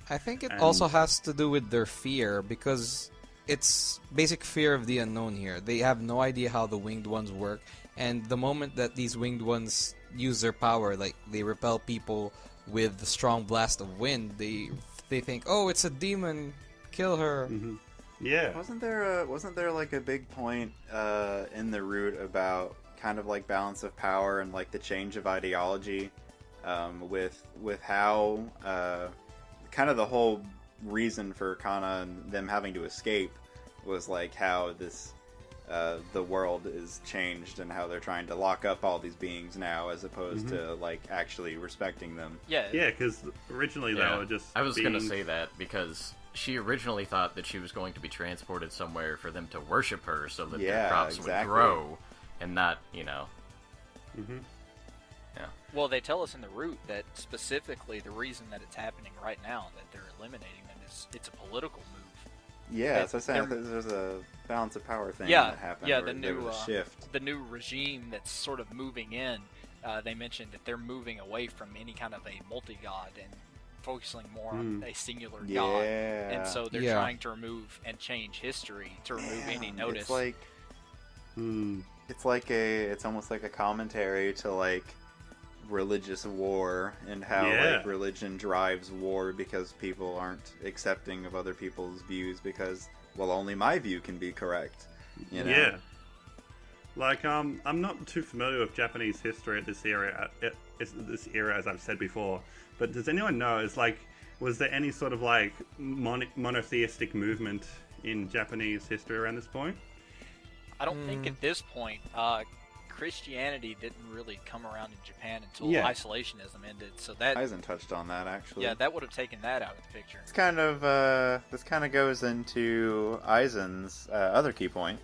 I think it also has to do with their fear, because it's basic fear of the unknown here. They have no idea how the winged ones work, and the moment that these winged ones use their power, like they repel people with the strong blast of wind, they think, oh, it's a demon, kill her. Mm-hmm. Yeah. Wasn't there like a big point in the root about kind of like balance of power and like the change of ideology, with how kind of the whole reason for Kana and them having to escape was like how this the world is changed and how they're trying to lock up all these beings now as opposed to like actually respecting them. Yeah, because originally they were just I was gonna say that because she originally thought that she was going to be transported somewhere for them to worship her so that their crops would grow and not, Mm-hmm. Yeah. Well, they tell us in the root that specifically the reason that it's happening right now, that they're eliminating them, is it's a political move. Yeah, so I'm saying there's a balance of power thing that happened. Yeah, where there was a shift. The new regime that's sort of moving in. They mentioned that they're moving away from any kind of a multi-god and focusing more on a singular god. And so they're trying to remove and change history to remove any notice. It's like, it's almost like a commentary to like religious war and how like religion drives war because people aren't accepting of other people's views because, well, only my view can be correct. Yeah. Like I'm not too familiar with Japanese history at this era as I've said before, but does anyone know, is like, was there any sort of like monotheistic movement in Japanese history around this point? I don't think at this point Christianity didn't really come around in Japan until isolationism ended. So that Aizen touched on that actually. Yeah, that would have taken that out of the picture. It's kind of this kind of goes into Aizen's other key point.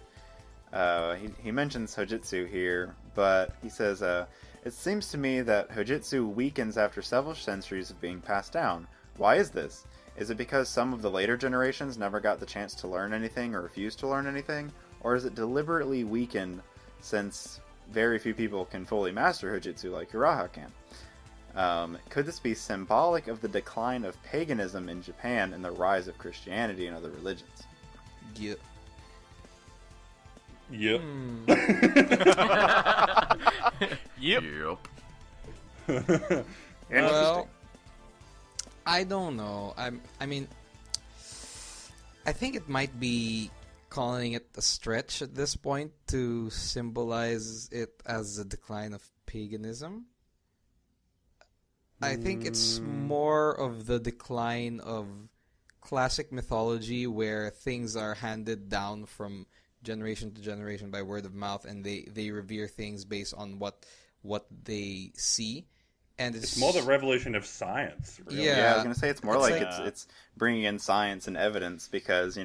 He mentions Hojitsu here, but he says, it seems to me that Hojitsu weakens after several centuries of being passed down. Why is this? Is it because some of the later generations never got the chance to learn anything or refused to learn anything? Or is it deliberately weakened since very few people can fully master Hojitsu like Uraha can? Could this be symbolic of the decline of paganism in Japan and the rise of Christianity and other religions? Yep. Yep. Yep. Well, I don't know. I mean, I think it might be calling it a stretch at this point to symbolize it as a decline of paganism. I think it's more of the decline of classic mythology where things are handed down from generation to generation by word of mouth, and they revere things based on what they see. And it's more the revolution of science, really. Yeah, I was going to say it's more it's bringing in science and evidence because,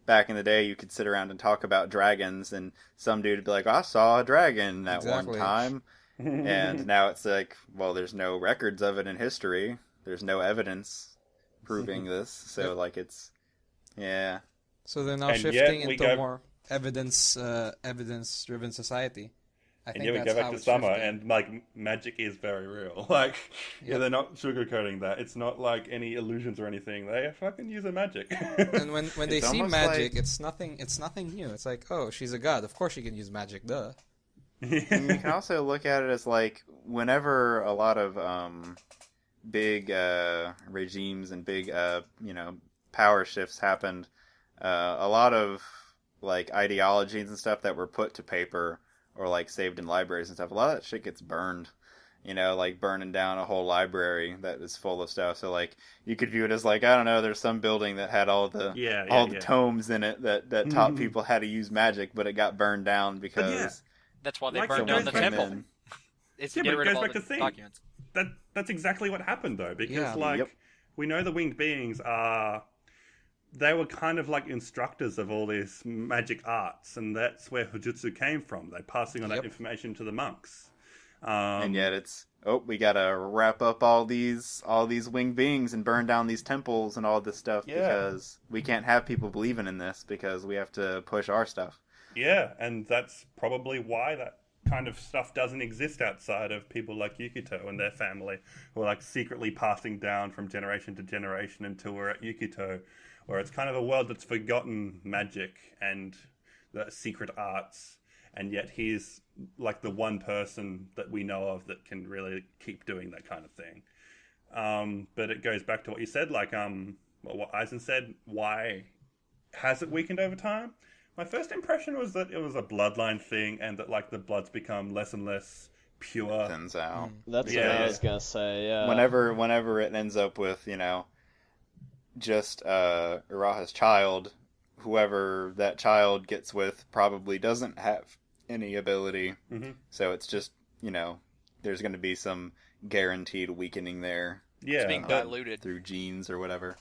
back in the day you could sit around and talk about dragons and some dude would be like, I saw a dragon at one time. And now it's like, well, there's no records of it in history. There's no evidence proving this. So, like, it's, yeah. So they're now shifting into a more evidence-driven society. We go back to summer, and like magic is very real. Like, they're not sugarcoating that. It's not like any illusions or anything. They fucking use a magic. And when they see magic, it's nothing new. It's like, oh, she's a god. Of course she can use magic. Duh. You can also look at it as like whenever a lot of big regimes and big power shifts happened, a lot of like ideologies and stuff that were put to paper or like saved in libraries and stuff, a lot of that shit gets burned, like burning down a whole library that is full of stuff. So like you could view it as like, I don't know, there's some building that had all the tomes in it that taught people how to use magic, but it got burned down because that's why they burned down the temple. It's to get rid of all the documents. That's exactly what happened though, because we know the winged beings are they were kind of like instructors of all these magic arts, and that's where Hujutsu came from. They're passing on that information to the monks. And yet it's, we gotta wrap up all these winged beings and burn down these temples and all this stuff because we can't have people believing in this because we have to push our stuff. Yeah, and that's probably why that kind of stuff doesn't exist outside of people like Yukito and their family, who are like secretly passing down from generation to generation until we're at Yukito, where it's kind of a world that's forgotten magic and the secret arts, and yet he's like the one person that we know of that can really keep doing that kind of thing. But it goes back to what you said, like what Eisen said, why has it weakened over time? My first impression was that it was a bloodline thing, and that like the blood's become less and less pure. Thins out. That's what I was gonna say. Yeah. Whenever it ends up with just Uraha's child, whoever that child gets with probably doesn't have any ability. Mm-hmm. So it's just there's going to be some guaranteed weakening there. Yeah, it's being diluted through genes or whatever.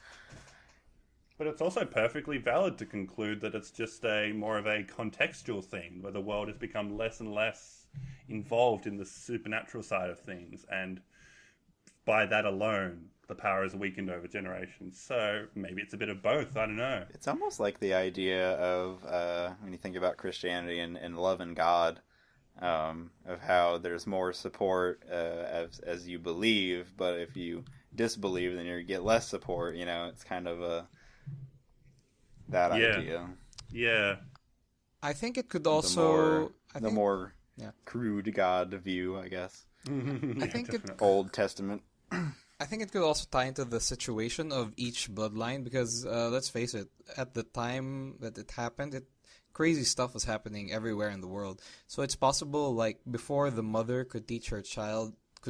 But it's also perfectly valid to conclude that it's just more of a contextual thing, where the world has become less and less involved in the supernatural side of things, and by that alone, the power is weakened over generations. So maybe it's a bit of both, I don't know. It's almost like the idea of, when you think about Christianity and love and God, of how there's more support as you believe, but if you disbelieve, then you get less support. It's kind of that idea. Yeah. I think it could also... The more crude God view, I guess. I think Old Testament. I think it could also tie into the situation of each bloodline because, let's face it, at the time that it happened, crazy stuff was happening everywhere in the world. So it's possible, like, before the mother could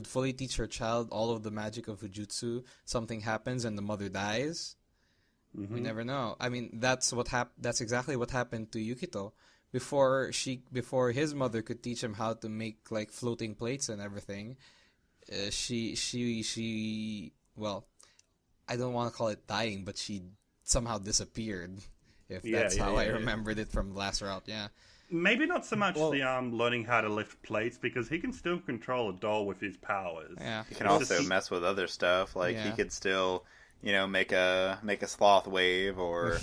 fully teach her child all of the magic of Fujitsu, something happens and the mother dies. Mm-hmm. We never know. I mean, that's exactly what happened to Yukito. Before his mother could teach him how to make, like, floating plates and everything, she well, I don't want to call it dying, but she somehow disappeared. If that's how I remembered it from the last route, Maybe not so much the learning how to lift plates, because he can still control a doll with his powers. Yeah, he can also mess with other stuff. Like he could still, make a sloth wave or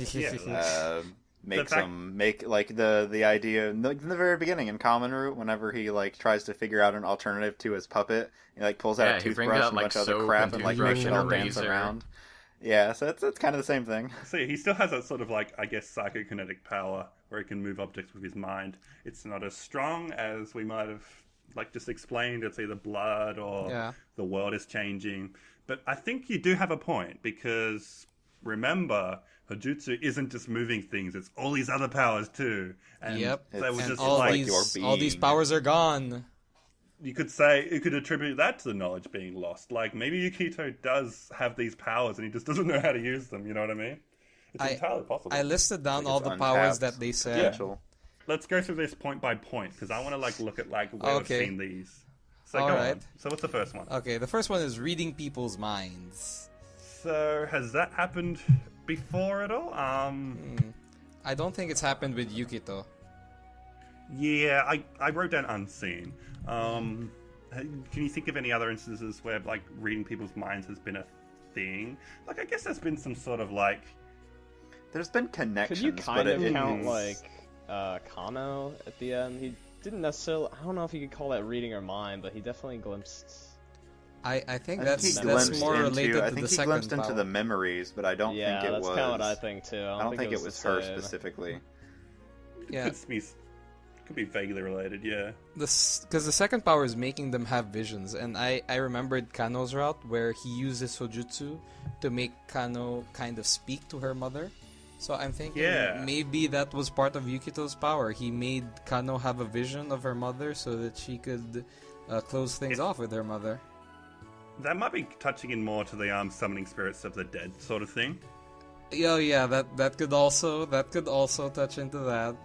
make the idea in the very beginning in Common Root, whenever he tries to figure out an alternative to his puppet, he pulls out a toothbrush and a bunch of other crap and makes it all dance around. Yeah, so it's kind of the same thing. See, he still has that sort of psychokinetic power where he can move objects with his mind. It's not as strong as we might have just explained. It's either blood or the world is changing. But I think you do have a point, because remember, Hujutsu isn't just moving things, it's all these other powers too. And they were just all these powers are gone. You could say, you could attribute that to the knowledge being lost. Like, maybe Yukito does have these powers and he just doesn't know how to use them, you know what I mean? It's entirely possible. I listed down all the powers that they said. Yeah. Let's go through this point by point, because I want to look at where we've seen these. So go on. So what's the first one? Okay, the first one is reading people's minds. So has that happened before at all? I don't think it's happened with Yukito. Yeah, I wrote down unseen. Can you think of any other instances where reading people's minds has been a thing? I guess there's been some sort of there's been connections. Could you kind of count Kano at the end? He didn't necessarily. I don't know if you could call that reading her mind, but he definitely glimpsed. I think that's more related to the second power. I think he glimpsed into the memories, but I don't think it was. Yeah, that's kind of what I think too. I don't think it was her specifically. Yeah. It could be vaguely related, yeah. Because the second power is making them have visions, and I remembered Kano's route where he uses Hojutsu to make Kano kind of speak to her mother. So I'm thinking maybe that was part of Yukito's power. He made Kano have a vision of her mother so that she could close things off with her mother. That might be touching in more to the summoning spirits of the dead sort of thing. Yeah, that could also touch into that.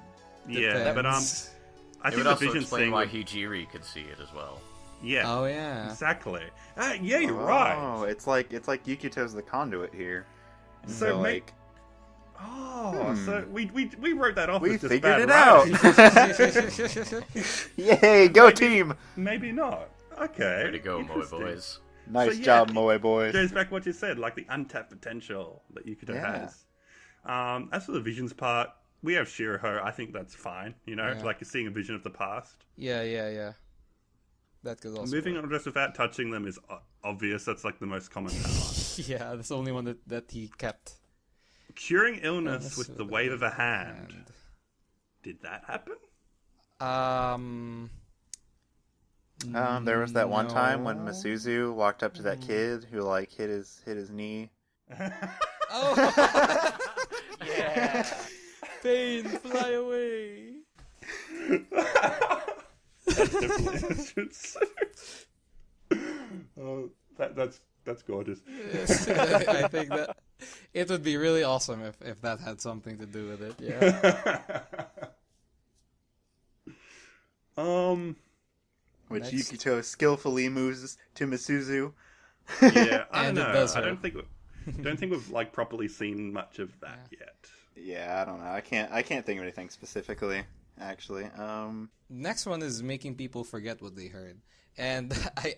Yeah, but I think would the also vision explain thing why Hijiri could see it as well. Yeah. Oh yeah. Exactly. Yeah, you're right. Oh, it's like Yukito's the conduit here. So Oh, so we wrote that off. We as just figured bad it writing. out. Yay, go team! Maybe not. Okay. Way to go, Moe interesting. boys. Nice yeah, job, Moe boys. Goes back to what you said, like the untapped potential that Yukito Yeah. has. As for the visions part, we have Shiraho. I think that's fine. You know, Yeah. like you're seeing a vision of the past. Yeah. That could also Moving work. on just without touching them is obvious. That's like the most common power. Yeah, that's the only one that he kept. Curing illness with the wave of a hand. Did that happen? There was that one time when No. Masuzu walked up to that kid who like hit his knee. Oh! Yeah. Pain, fly away! That's definitely. Oh, that's gorgeous. I think that it would be really awesome if that had something to do with it. Yeah. Which Next. Yukito skillfully moves to Masuzu. Yeah, I don't And it know. does I hurt. don't think we've like properly seen much of that yet. Yeah, I don't know. I can't think of anything specifically, actually. Next one is making people forget what they heard. And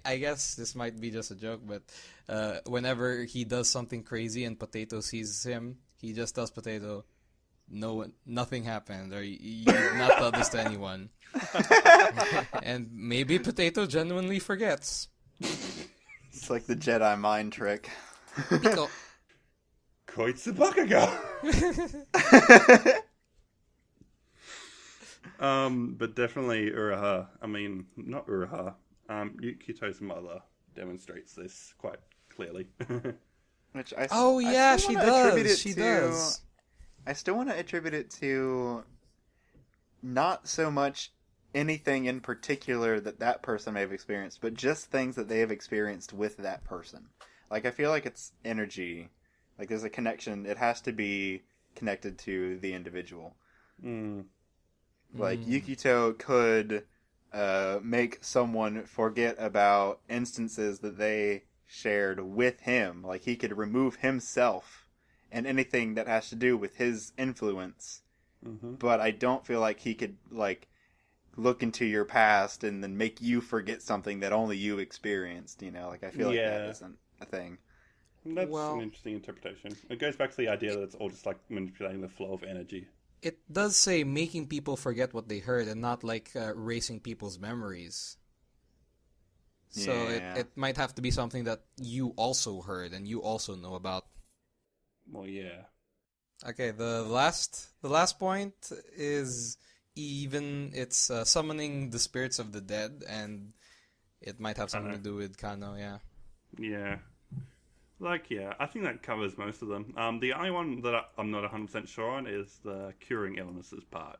I guess this might be just a joke, but whenever he does something crazy and Potato sees him, he just tells Potato, nothing happened, or you've not told this to anyone. And maybe Potato genuinely forgets. It's like the Jedi mind trick. Pico. Koitsu Bakugo! But definitely Uraha. I mean, not Uraha. Yukito's mother demonstrates this quite clearly. Which I Oh yeah, I she still wanna attribute does. it She to- does. I still want to attribute it to not so much anything in particular that person may have experienced, but just things that they have experienced with that person. Like, I feel like it's energy. Like, there's a connection. It has to be connected to the individual. Like, Yukito could make someone forget about instances that they shared with him. Like, he could remove himself and anything that has to do with his influence. But I don't feel like he could, like, look into your past and then make you forget something that only you experienced, you know? Like, I feel like that isn't a thing. That's Well- an interesting interpretation. It goes back to the idea that it's all just like manipulating the flow of energy. It does say making people forget what they heard and not like erasing people's memories. So Yeah. it might have to be something that you also heard and you also know about. Well, yeah. Okay, the last point is even it's summoning the spirits of the dead, and it might have something to do with Kano, yeah. Yeah. Like, yeah, I think that covers most of them. The only one that I'm not 100% sure on is the curing illnesses part.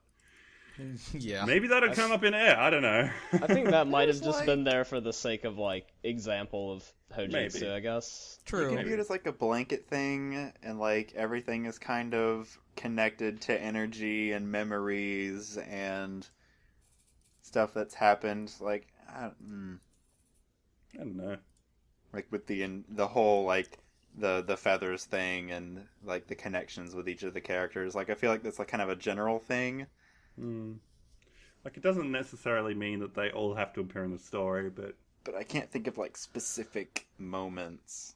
Yeah. Maybe that'll come up in air, I don't know. I think that might have It's just like- been there for the sake of, like, example of Hojutsu, Maybe. I guess. You True. can view it as like a blanket thing, and like everything is kind of connected to energy and memories and stuff that's happened. Like, I don't know. like with the whole like the feathers thing and like the connections with each of the characters. Like, I feel like that's like kind of a general thing. Like, it doesn't necessarily mean that they all have to appear in the story, but But I can't think of like specific moments.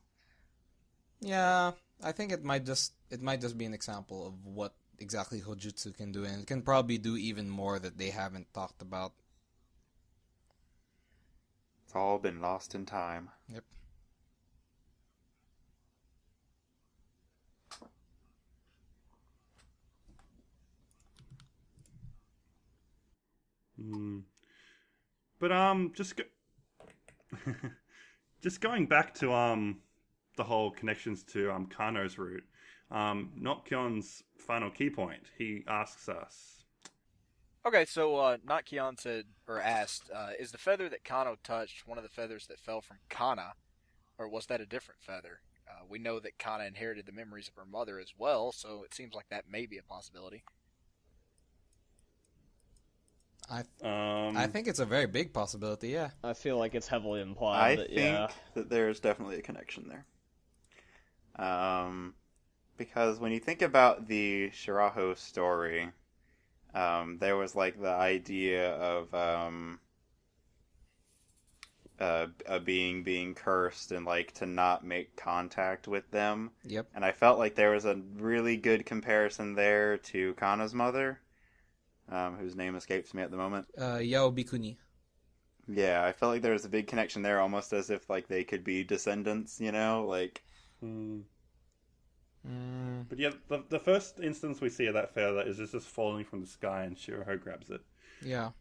Yeah, I think it might just be an example of what exactly Hojutsu can do, and it can probably do even more that they haven't talked about. It's all been lost in time. Yep. But just going back to the whole connections to Kano's route. Notkyon's final key point. He asks us. Okay, so Notkion said or asked, is the feather that Kano touched one of the feathers that fell from Kana, or was that a different feather? We know that Kana inherited the memories of her mother as well, so it seems like that may be a possibility. I think it's a very big possibility, yeah. I feel like it's heavily I implied that, think that there's definitely a connection there. because when you think about the Shiraho story, there was like the idea of a being being cursed and like to not make contact with them. Yep. And I felt like there was a really good comparison there to Kana's mother, whose name escapes me at the moment. Yao Bikuni. Yeah, I felt like there was a big connection there, almost as if like they could be descendants, you know, like. But yeah, the first instance we see of that feather is just falling from the sky, and Shiraho grabs it. Yeah.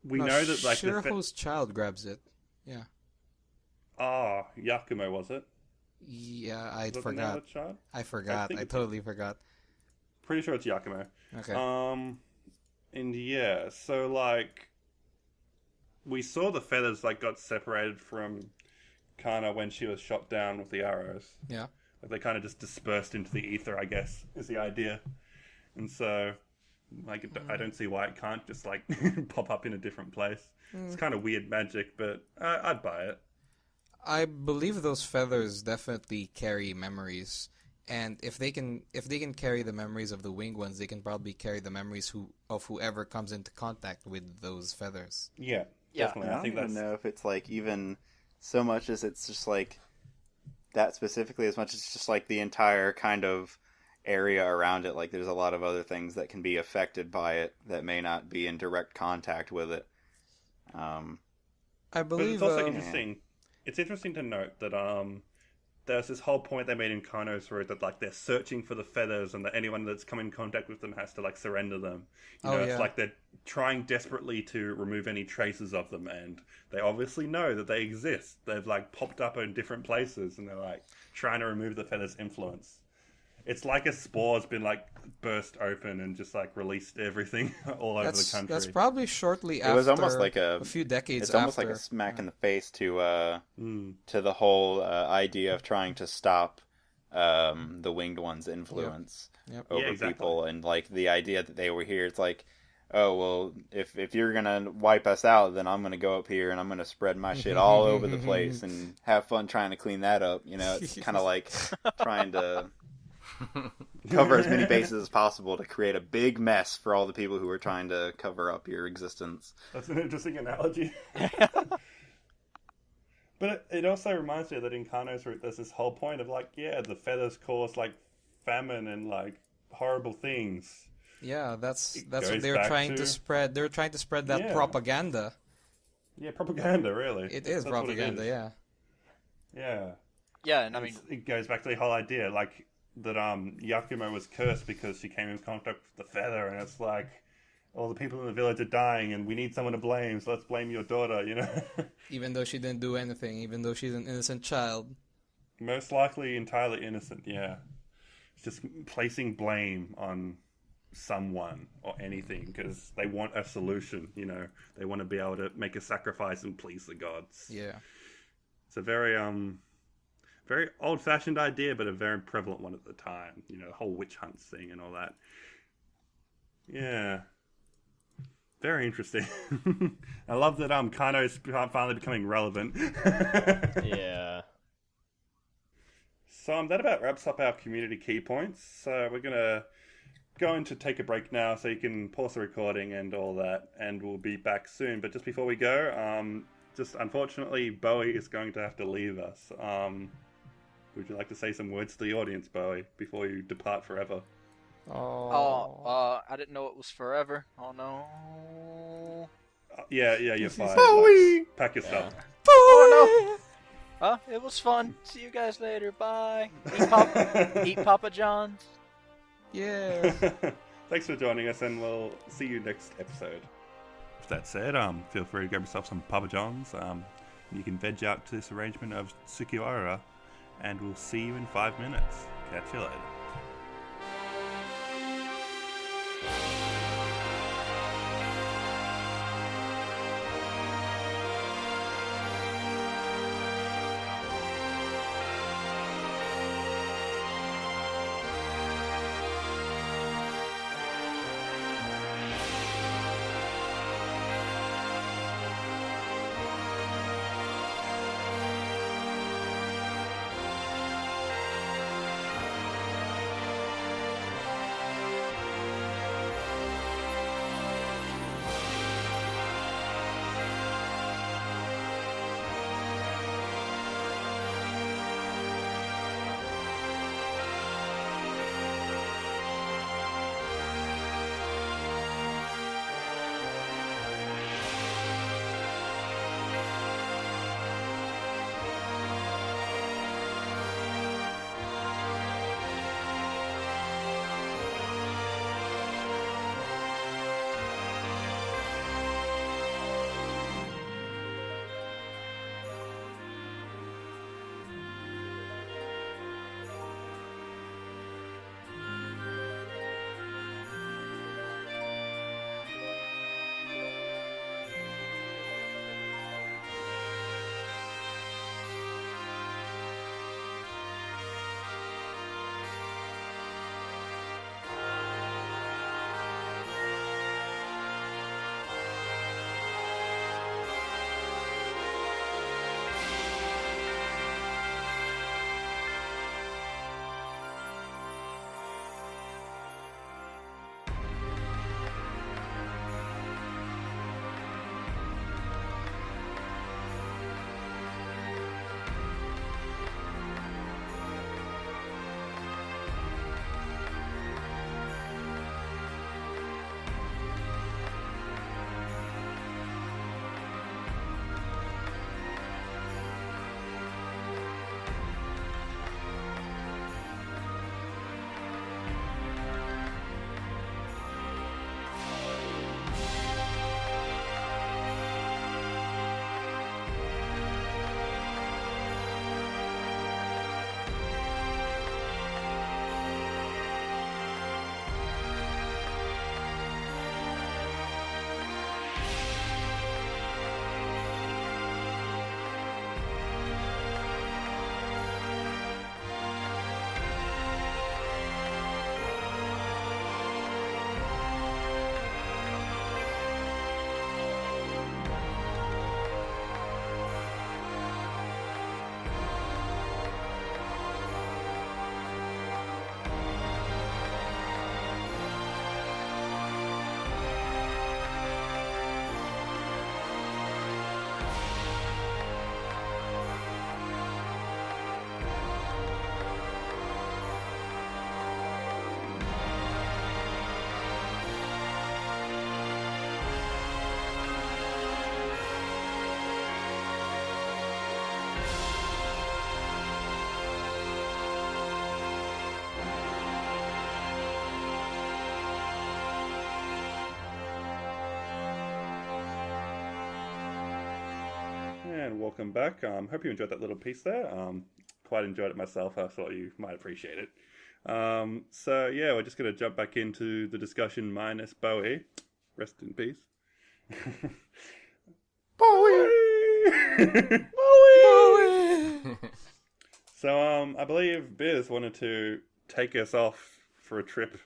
We know that like Shiraho's child grabs it. Yeah. Yakumo, was it? Yeah, I Was that the name forgot. of the child? I forgot. think I it's- totally forgot. Pretty sure it's Yakumo. Okay. And yeah, so like we saw the feathers like got separated from Kana when she was shot down with the arrows. Yeah. Like they kind of just dispersed into the ether, I guess, is the idea. And so, like, I don't see why it can't just like pop up in a different place. It's kind of weird magic, but I'd buy it. I believe those feathers definitely carry memories, and if they can carry the memories of the winged ones, they can probably carry the memories of whoever comes into contact with those feathers. Yeah, Yeah. definitely. I don't even know if it's like even so much as it's just like that specifically, as much as it's just like the entire kind of area around it. Like there's a lot of other things that can be affected by it that may not be in direct contact with it. I But believe. it's also interesting. It's interesting to note that there's this whole point they made in Kano's route that like they're searching for the feathers, and that anyone that's come in contact with them has to like surrender them. You know, Oh, it's yeah. like they're trying desperately to remove any traces of them, and they obviously know that they exist. They've like popped up in different places, and they're like trying to remove the feathers' influence. It's like a spore's been like burst open and just like released everything all over the country. That's probably shortly after. It was almost like a few decades. It's almost like after. a smack in the face to the whole idea of trying to stop the winged one's influence Yep. over Yeah, exactly. people, and like the idea that they were here. It's like, oh well, if you're gonna wipe us out, then I'm gonna go up here and I'm gonna spread my shit all over the place and have fun trying to clean that up. You know, it's kind of like trying to cover as many bases as possible to create a big mess for all the people who are trying to cover up your existence. That's an interesting analogy. But it also reminds me that in Kano's route, there's this whole point of like, yeah, the feathers cause like famine and like horrible things. Yeah, that's It what goes they were back trying to to- spread. They were trying to spread that Yeah. propaganda. Yeah, propaganda, really. It is That's what propaganda. is. Yeah. Yeah. Yeah, and I mean, It goes back to the whole idea, like that Yakumo was cursed because she came in contact with the feather, and it's like all the people in the village are dying, and we need someone to blame, so let's blame your daughter. You know, Even though she didn't do anything, even though she's an innocent child. most likely entirely innocent. Yeah, it's just placing blame on someone or anything because they want a solution. You know, they want to be able to make a sacrifice and please the gods. Yeah. It's a very very old-fashioned idea, but a very prevalent one at the time. You know, the whole witch hunts thing and all that. Yeah, very interesting. I love that Kano's finally becoming relevant. Yeah. So that about wraps up our community key points. So we're gonna go in to take a break now, so you can pause the recording and all that, and we'll be back soon. But just before we go, just unfortunately, Bowie is going to have to leave us. Would you like to say some words to the audience, Bowie, before you depart forever? I didn't know it was forever. Oh no. Yeah, you're fired. Bowie! Pack your stuff. Oh no. It was fun. See you guys later. Bye. Eat Papa John's. Yeah. Thanks for joining us, and we'll see you next episode. With that said, feel free to grab yourself some Papa John's. You can veg out to this arrangement of Sukiwara, and we'll see you in 5 minutes. Catch you later. and welcome back. Hope you enjoyed that little piece there. Quite enjoyed it myself. I thought you might appreciate it. So yeah, we're just going to jump back into the discussion minus Bowie. Rest in peace. Bowie! Bowie! So I believe Biz wanted to take us off for a trip.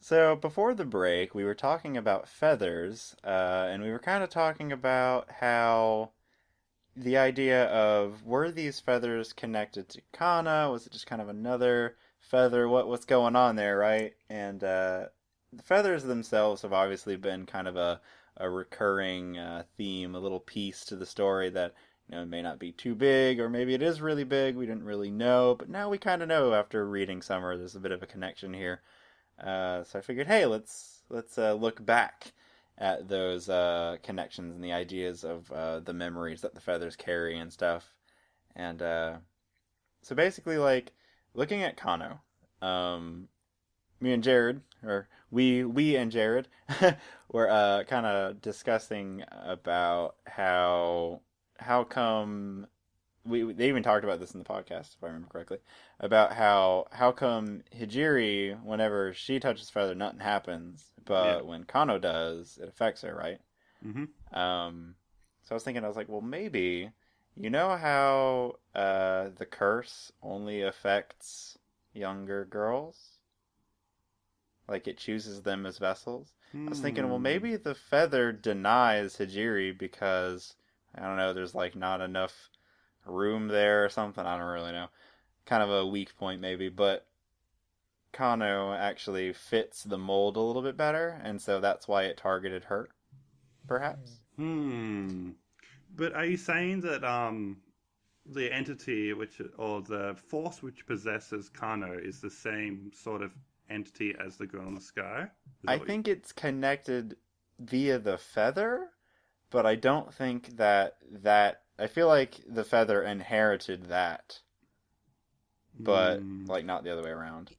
So before the break, we were talking about feathers, and we were kind of talking about how the idea of, were these feathers connected to Kana? Was it just kind of another feather? What's going on there, right? And the feathers themselves have obviously been kind of a recurring theme, a little piece to the story that, it may not be too big, or maybe it is really big. We didn't really know, but now we kind of know after reading Summer. There's a bit of a connection here. So I figured, hey, let's look back at those connections and the ideas of the memories that the feathers carry and stuff. And so basically, like, looking at Kano, me and Jared, or we and Jared, were kind of discussing about how come they even talked about this in the podcast, if I remember correctly, about how come Hijiri, whenever she touches feather, nothing happens, but when Kano does, it affects her, right? Mm-hmm. So I was thinking, well, maybe, how the curse only affects younger girls? Like, it chooses them as vessels? I was thinking, well, maybe the feather denies Hijiri because, I don't know, there's, like, not enough room there or something. I don't really know. Kind of a weak point maybe, but Kano actually fits the mold a little bit better, and so that's why it targeted her, perhaps. But are you saying that the entity or the force which possesses Kano is the same sort of entity as the girl in the sky? I think it's connected via the feather, but I don't think that I feel like the feather inherited that, but like not the other way around.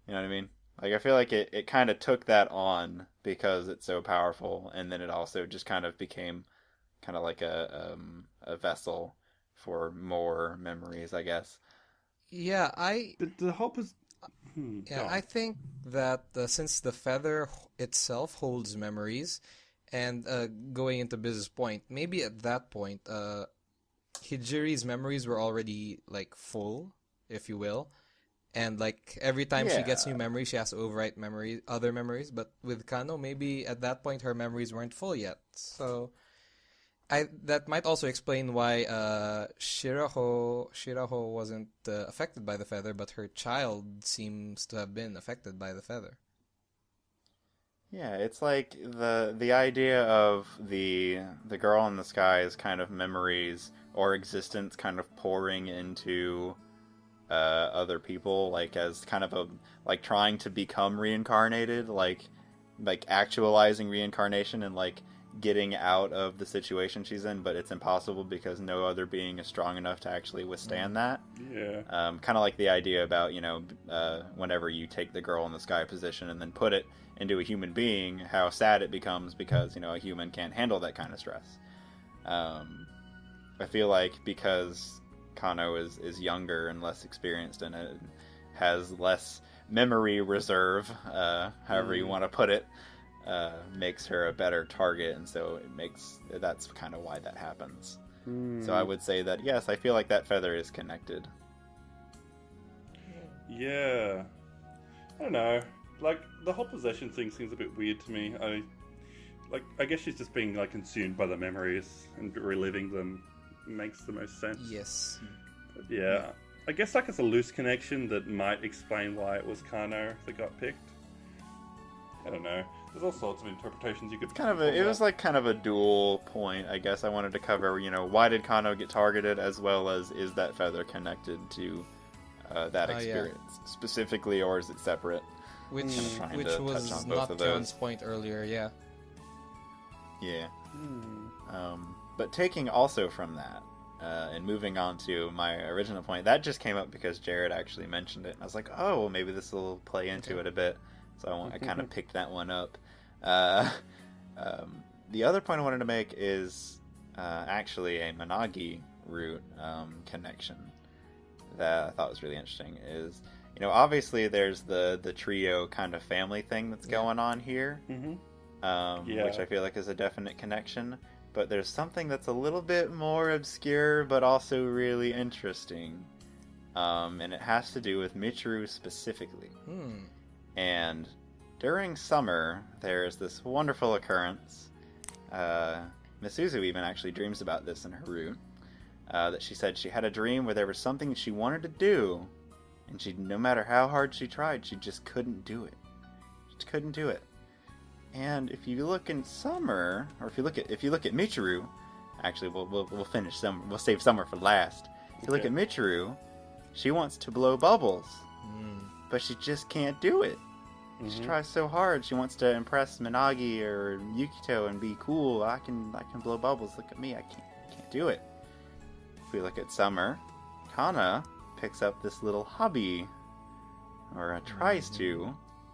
You know what I mean? Like, I feel like it kind of took that on because it's so powerful, and then it also just kind of became kind of like a vessel for more memories, I guess. Yeah, the hope is. I think that since the feather itself holds memories, and going into Biz's point, maybe at that point, Hijiri's memories were already, like, full, if you will. And, like, every time she gets new memories, she has to overwrite other memories. But with Kano, maybe at that point her memories weren't full yet. So that might also explain why Shiraho wasn't affected by the feather, but her child seems to have been affected by the feather. Yeah, it's like the idea of the girl in the sky is kind of memories or existence kind of pouring into other people, like as kind of like trying to become reincarnated, like actualizing reincarnation and like getting out of the situation she's in, but it's impossible because no other being is strong enough to actually withstand that. Yeah. Kind of like the idea about, whenever you take the girl in the sky position and then put it into a human being, how sad it becomes because, a human can't handle that kind of stress. I feel like because Kano is younger and less experienced and it has less memory reserve, however you want to put it, makes her a better target, and so that's kind of why that happens. So I would say that, yes, I feel like that feather is connected. Yeah. I don't know. Like, the whole possession thing seems a bit weird to me. I guess she's just being, like, consumed by the memories and reliving them makes the most sense. Yes. But yeah. I guess, like, it's a loose connection that might explain why it was Kano that got picked. I don't know. There's all sorts of interpretations you could. It was like kind of a dual point, I guess. I wanted to cover, why did Kano get targeted, as well as is that feather connected to that experience specifically, or is it separate? Which was not John's point earlier, yeah. Yeah. But taking also from that, and moving on to my original point, that just came up because Jared actually mentioned it. And I was like, oh, well, maybe this will play into it a bit. So I kind of picked that one up. The other point I wanted to make is actually a Managi root connection that I thought was really interesting. Is, you know, obviously there's the trio kind of family thing that's going on here, which I feel like is a definite connection. But there's something that's a little bit more obscure, but also really interesting, and it has to do with Michiru specifically. And during summer, there's this wonderful occurrence. Misuzu even actually dreams about this in her root. That she said she had a dream where there was something she wanted to do, and no matter how hard she tried, she just couldn't do it. Just couldn't do it. And if you look in summer, or if you look at Michiru, actually we'll finish some. We'll save summer for last. If you look at Michiru, she wants to blow bubbles, but she just can't do it. She tries so hard. She wants to impress Minagi or Yukito and be cool. I can blow bubbles. Look at me. I can't do it. If we look at summer, Kana picks up this little hobby, or tries to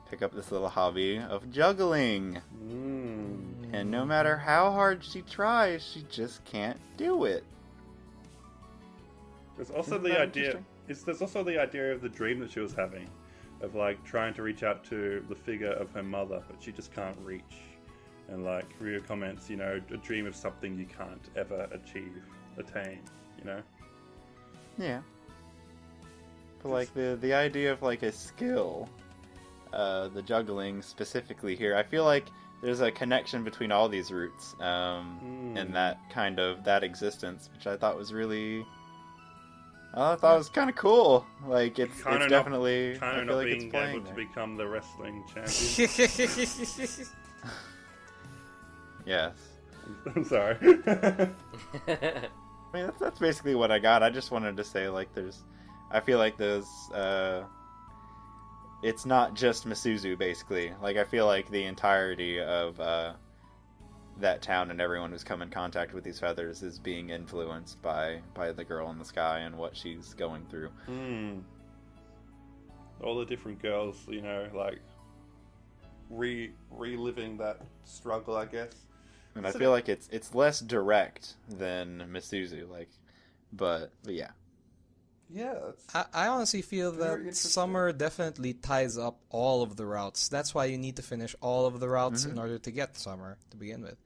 pick up this little hobby of juggling. And no matter how hard she tries, she just can't do it. There's also the idea. There's also the idea of the dream that she was having, of like trying to reach out to the figure of her mother, but she just can't reach. And like Ryu comments, you know, a dream of something you can't ever attain. You know. Yeah. But like the idea of like a skill. The juggling specifically here, I feel like there's a connection between all these roots, and that existence, which I thought was was kind of cool. Like it's definitely kind of not being able to become the wrestling champion. Yes. I'm sorry. I mean, that's basically what I got. I just wanted to say, like, I feel like there's, it's not just Misuzu, basically. Like, I feel like the entirety of that town and everyone who's come in contact with these feathers is being influenced by the girl in the sky and what she's going through. All the different girls, you know, like reliving that struggle, I guess. And I feel like it's less direct than Misuzu, like, but yeah. Yeah, I honestly feel that summer definitely ties up all of the routes. That's why you need to finish all of the routes in order to get summer to begin with.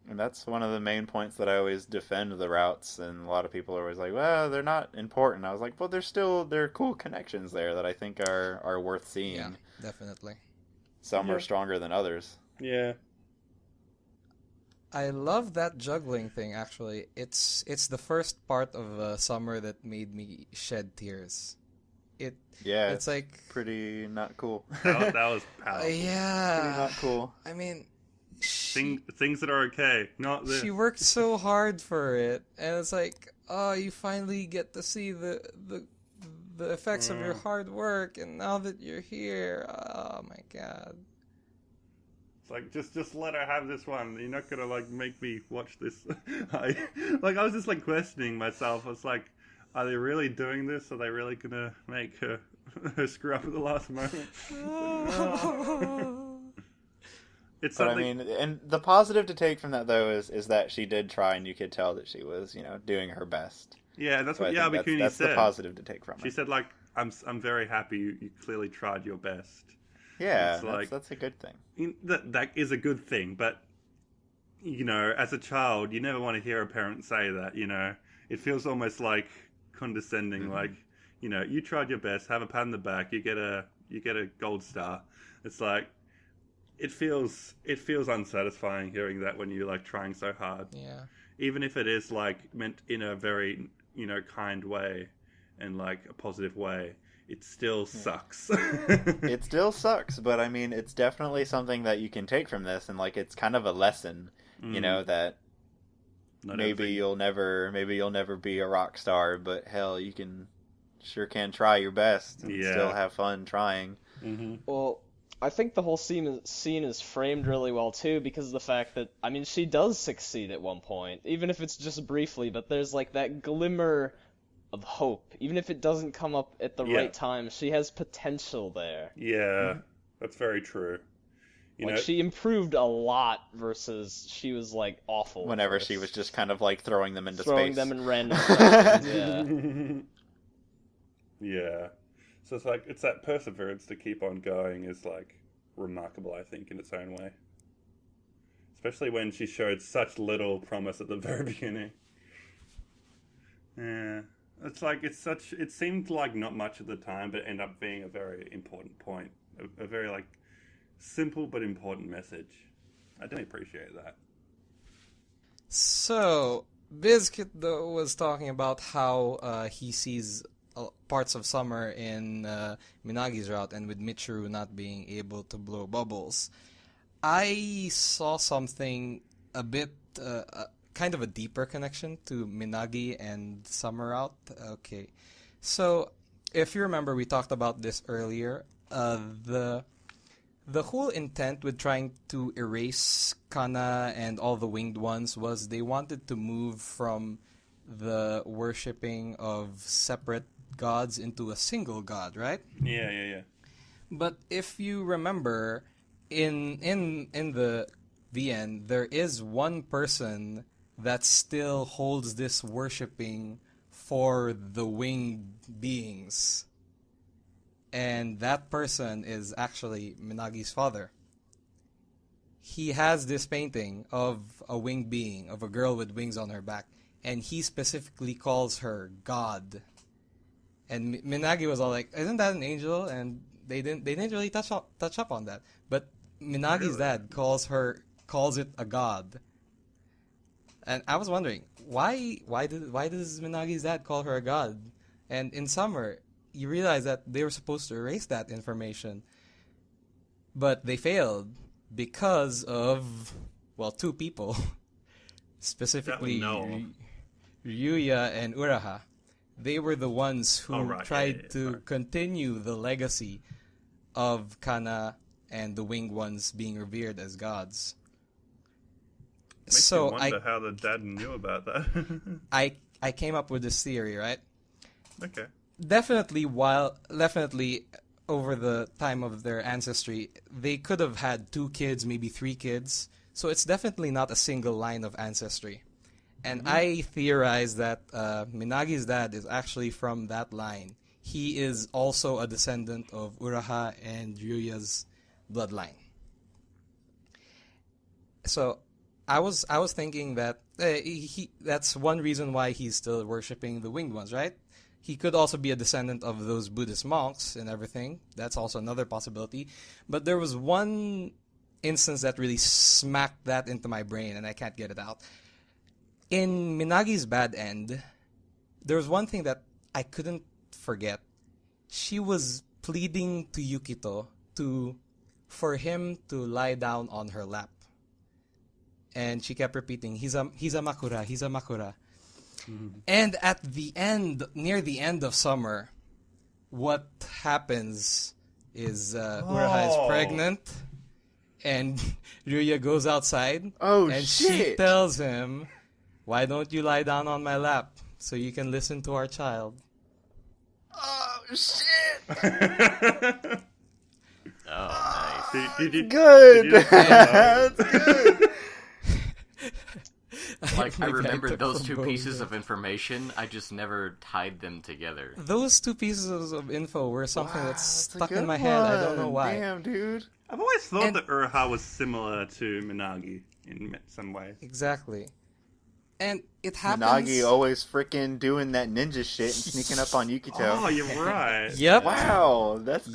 And that's one of the main points that I always defend the routes, and a lot of people are always like, well, they're not important. I was like, well, there are cool connections there that I think are worth seeing. Yeah, definitely. Some are stronger than others. Yeah. I love that juggling thing, actually. It's the first part of summer that made me shed tears. It's like pretty not cool. That was powerful. Yeah. Pretty not cool. I mean, things that are okay, not this. She worked so hard for it, and it's like, oh, you finally get to see the effects of your hard work, and now that you're here, oh my god. Like, just let her have this one. You're not gonna, like, make me watch this. I was just, like, questioning myself. I was like, are they really doing this? Are they really gonna make her screw up at the last moment? It's but something... I mean, and the positive to take from that, though, is that she did try, and you could tell that she was, you know, doing her best. Yeah, that's what Yabi Kuni said. That's the positive to take from it. She said, like, I'm very happy you clearly tried your best. Yeah, that's a good thing. That is a good thing, but, you know, as a child, you never want to hear a parent say that, you know. It feels almost like condescending, like, you know, you tried your best, have a pat on the back, you get a gold star. It's like, it feels unsatisfying hearing that when you're, like, trying so hard. Yeah. Even if it is, like, meant in a very, you know, kind way and, like, a positive way. It still sucks. It still sucks, but I mean, it's definitely something that you can take from this, and like, it's kind of a lesson, you know, that maybe you'll never be a rock star, but hell, you sure can try your best and still have fun trying. Well, I think the whole scene is framed really well too, because of the fact that, I mean, she does succeed at one point, even if it's just briefly, but there's like that glimmer of hope. Even if it doesn't come up at the right time, she has potential there. Yeah, that's very true. You Like, know, she improved a lot versus she was, like, awful. Whenever first. she was just kind of like throwing them into throwing space. them in random directions, yeah. yeah. So it's like it's that perseverance to keep on going is like remarkable, I think, in its own way. Especially when she showed such little promise at the very beginning. Yeah. It seemed like not much at the time, but ended up being a very important point. A very like simple but important message. I don't appreciate that. So, Biscuit though was talking about how he sees parts of summer in Minagi's route, and with Michiru not being able to blow bubbles. I saw something a bit, kind of a deeper connection to Minagi and summer route. Okay, so if you remember, we talked about this earlier. The whole intent with trying to erase Kana and all the winged ones was they wanted to move from the worshipping of separate gods into a single god, right? Yeah. But if you remember, in the VN, there is one person that still holds this worshipping for the winged beings. And that person is actually Minagi's father. He has this painting of a winged being, of a girl with wings on her back, and he specifically calls her God. And Minagi was all like, "Isn't that an angel?" And they didn't really touch up on that. But Minagi's dad calls it a god. And I was wondering, why does Minagi's dad call her a god? And in summer, you realize that they were supposed to erase that information, but they failed because of, well, two people, specifically Ryuya and Uraha. They were the ones who tried to continue the legacy of Kana and the winged ones being revered as gods. Makes me wonder how the dad knew about that. I came up with this theory, right? Okay. Definitely over the time of their ancestry, they could have had 2 kids, maybe 3 kids. So it's definitely not a single line of ancestry. And I theorize that Minagi's dad is actually from that line. He is also a descendant of Uraha and Ryuya's bloodline. So I was thinking that that's one reason why he's still worshipping the winged ones, right? He could also be a descendant of those Buddhist monks and everything. That's also another possibility. But there was one instance that really smacked that into my brain, and I can't get it out. In Minagi's bad end, there was one thing that I couldn't forget. She was pleading to Yukito for him to lie down on her lap. And she kept repeating, he's a Makura, he's a Makura. And at the end, near the end of summer, what happens is Uraha is pregnant, and Ryuya goes outside, and she tells him, "Why don't you lie down on my lap so you can listen to our child?" Oh shit! Oh, nice. Good. That's good. Like, I remembered those 2 pieces of information, I just never tied them together. Those 2 pieces of info were something that's stuck in my head. I don't know why. Damn, dude. I've always thought that Uraha was similar to Minagi in some ways. Exactly. And it happens... Minagi always freaking doing that ninja shit and sneaking up on Yukito. Oh, you're right. Yep. Wow, that's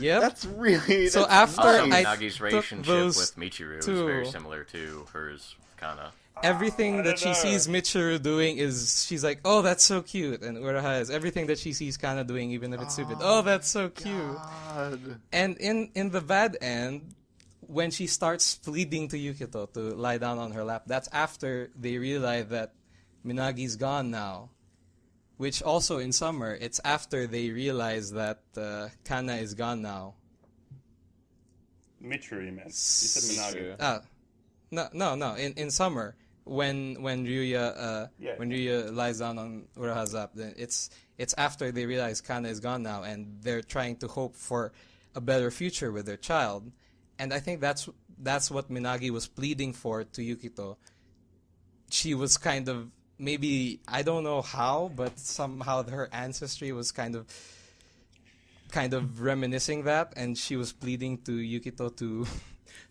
really... So that's after Also, I Minagi's relationship with Michiru is very similar to hers, Kana. Everything that she sees Michiru doing is, she's like, "Oh, that's so cute." And Uraha is everything that she sees Kana doing, even if it's stupid. "Oh, that's so cute." God. And in the bad end, when she starts pleading to Yukito to lie down on her lap, that's after they realize that Minagi's gone now. Which also in summer, it's after they realize that Kana is gone now. Michiru, you meant. You said Minagi. No. In summer, when Ryuya lies down on Uraha's lap, then it's after they realize Kana is gone now, and they're trying to hope for a better future with their child. And I think that's that's what Minagi was pleading for to Yukito. She was kind of, maybe, I don't know how, but somehow her ancestry was kind of reminiscing that, and she was pleading to Yukito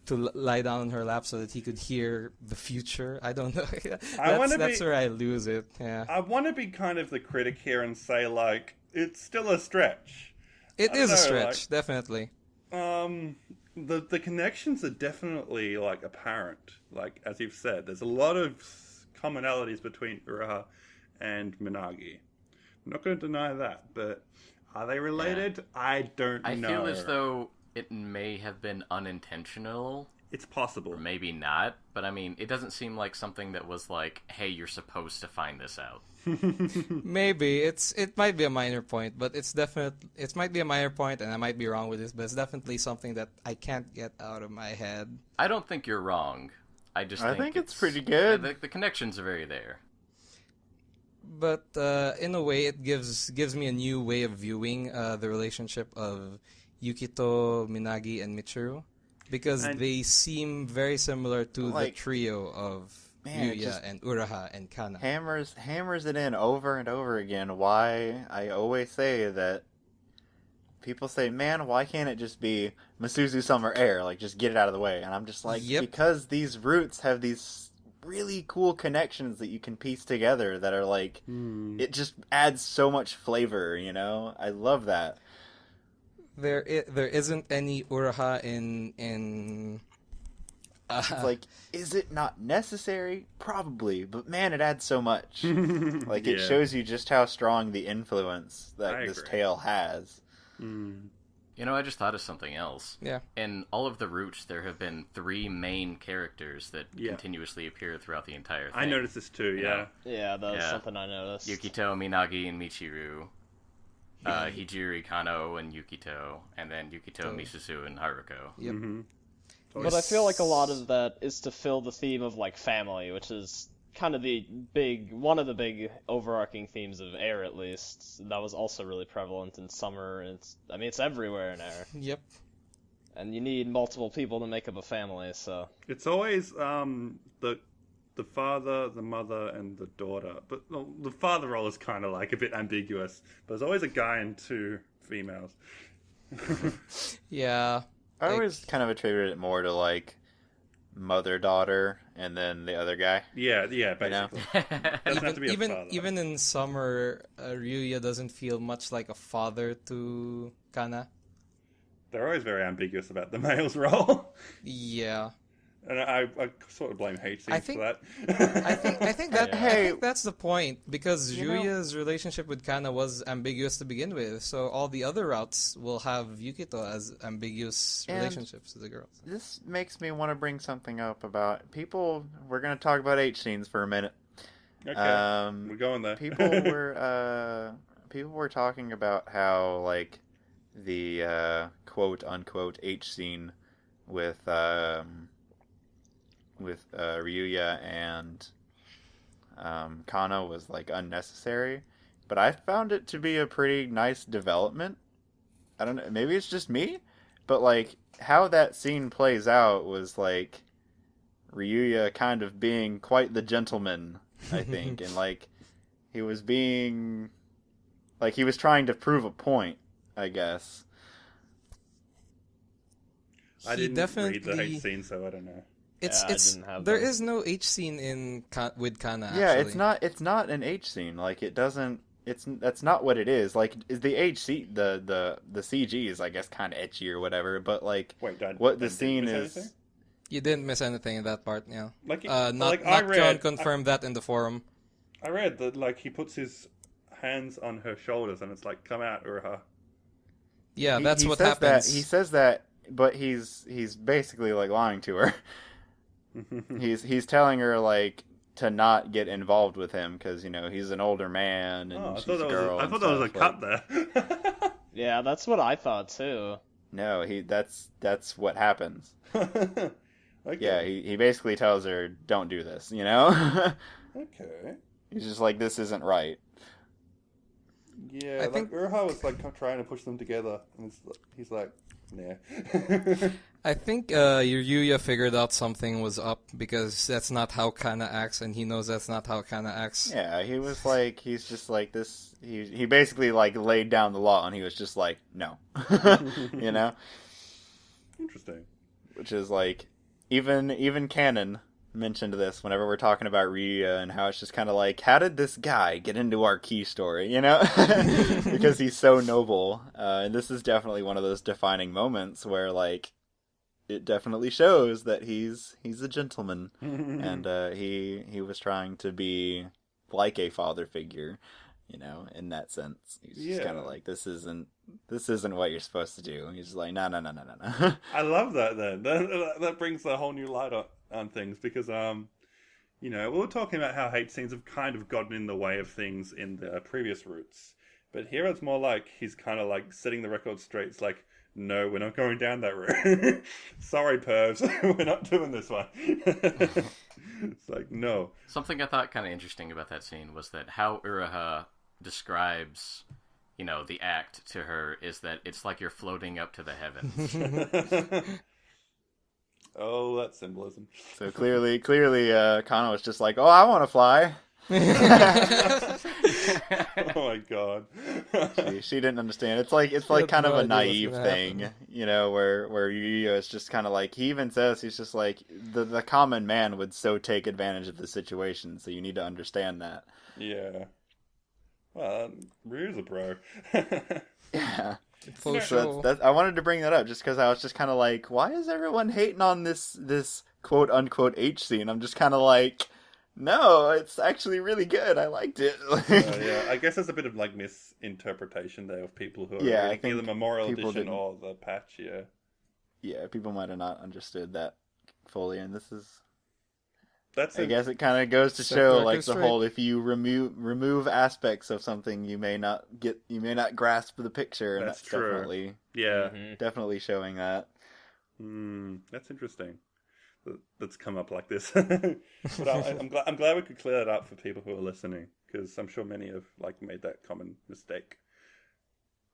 to lie down on her lap so that he could hear the future. I don't know. That's where I lose it. Yeah. I want to be kind of the critic here and say, like, it's still a stretch. It is a stretch, definitely. The connections are definitely, like, apparent. Like, as you've said, there's a lot of commonalities between Uraha and Minagi. I'm not going to deny that, but are they related? Yeah. I don't know. I feel as though it may have been unintentional. It's possible. Or maybe not, but I mean, it doesn't seem like something that was like, hey, you're supposed to find this out. Maybe. It might be a minor point, but it might be a minor point, and I might be wrong with this, but it's definitely something that I can't get out of my head. I don't think you're wrong. I think it's pretty good. The connections are very there. But in a way, it gives me a new way of viewing the relationship of Yukito, Minagi, and Michiru, because they seem very similar to the trio of Yuya and Uraha and Kana. Hammers it in over and over again. Why I always say that. People say, man, why can't it just be Masuzu Summer Air? Like, just get it out of the way. And I'm just like, because these roots have these really cool connections that you can piece together that are like, it just adds so much flavor, you know? I love that. There isn't any Uraha in it's like, is it not necessary? Probably, but man, it adds so much. Like, it shows you just how strong the influence that this tale has. You know, I just thought of something else. Yeah. In all of the roots, there have been 3 main characters that continuously appear throughout the entire thing. I noticed this too, yeah. Yeah, that's something I noticed. Yukito, Minagi, and Michiru. Hijiri, Kano, and Yukito. And then Yukito, Misuzu, and Haruko. Yep. Mm-hmm. But I feel like a lot of that is to fill the theme of, like, family, which is kind of one of the big overarching themes of AIR, at least. That was also really prevalent in Summer. It's everywhere in AIR. Yep. And you need multiple people to make up a family, so. It's always the father, the mother, and the daughter. But the father role is kind of like a bit ambiguous. But there's always a guy and 2 females. Yeah. I always kind of attributed it more to, like, mother-daughter, and then the other guy. Yeah, basically. Doesn't have to be a father. Even in Summer, Ryuya doesn't feel much like a father to Kana. They're always very ambiguous about the male's role. Yeah. And I sort of blame hate scenes for that. I think that's the point, because Ryuya's relationship with Kana was ambiguous to begin with, so all the other routes will have Yukito as ambiguous relationships with the girls. This makes me want to bring something up about people. We're going to talk about H scenes for a minute. Okay, we're going there. People were talking about how, like, the quote unquote H scene with Ryuya and Kano was, like, unnecessary, but I found it to be a pretty nice development. I don't know, maybe it's just me, but, like, how that scene plays out was, like, Ryuya kind of being quite the gentleman, I think, and, like, he was being, like, he was trying to prove a point, I guess. I didn't read the hate scene, so I don't know. There is no H scene with Kana. Yeah, actually. it's not an H scene. Like, it doesn't. That's not what it is. Like, the H scene, the CG is, I guess, kind of etchy or whatever. But, like, what the scene is. Anything? You didn't miss anything in that part. Yeah. Not John confirmed that in the forum. I read that, like, he puts his hands on her shoulders and it's like, come out, Uraha. Yeah, that's what happens. He says that, but he's basically, like, lying to her. He's telling her, like, to not get involved with him because, you know, he's an older man and she's a girl. I thought that was a cut there. Yeah, that's what I thought too. No, that's what happens. Okay. Yeah, he basically tells her, don't do this, you know? Okay. He's just like, this isn't right. Yeah, I think Uraha was, like, trying to push them together, and he's like, nah. I think Yuya figured out something was up because that's not how Kana acts, and he knows that's not how Kana acts. Yeah, he was like, he's just like this. He basically like laid down the law, and he was just like, no, you know. Interesting. Which is like, even canon mentioned this whenever we're talking about Ryuya and how it's just kind of like, how did this guy get into our key story, you know? Because he's so noble, and this is definitely one of those defining moments where like it definitely shows that he's a gentleman, and he was trying to be like a father figure, you know, in that sense. He's just kind of like, this isn't what you're supposed to do. He's just like, no. I love that. Then that brings a whole new light on things because you know, we were talking about how hate scenes have kind of gotten in the way of things in the previous routes, but here it's more like he's kind of like setting the record straight. It's like, no, we're not going down that route. Sorry, pervs, we're not doing this one. It's like, no. Something I thought kind of interesting about that scene was that how Uraha describes, you know, the act to her is that it's like you're floating up to the heavens. Oh, that symbolism. So clearly, Kana was just like, oh, I want to fly. Oh my god. She didn't understand. It's like kind of a naive thing, you know, where Yuya is just kind of like, he even says, he's just like, the common man would so take advantage of the situation, so you need to understand that. Yeah. Well, Ryu's a pro. Yeah. Full So I wanted to bring that up just because I was just kind of like, why is everyone hating on this quote unquote H scene? I'm just kind of like, no, it's actually really good. I liked it. Yeah, I guess there's a bit of like misinterpretation there of people who are I think either the Memorial Edition didn't. or the patch. Yeah, people might have not understood that fully, and this is. That's I guess it kind of goes to show like the whole, if you remove aspects of something, you may not grasp the picture, and that's true. definitely definitely showing that. That's interesting. That's come up like this, but I'm glad we could clear that up for people who are listening, because I'm sure many have like made that common mistake.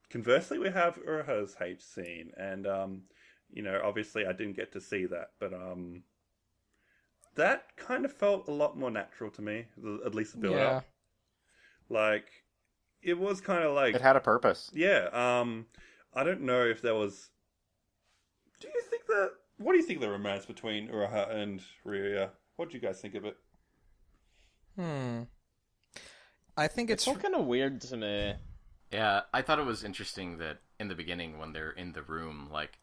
Conversely, we have Uraha's H scene, and you know, obviously I didn't get to see that, but that kind of felt a lot more natural to me, at least the build up. Like, it was kind of like, it had a purpose. Yeah. I don't know if there was. What do you think of the romance between Uraha and Ryuya? What do you guys think of it? I think it's all kind of weird to me. Yeah, I thought it was interesting that in the beginning, when they're in the room, like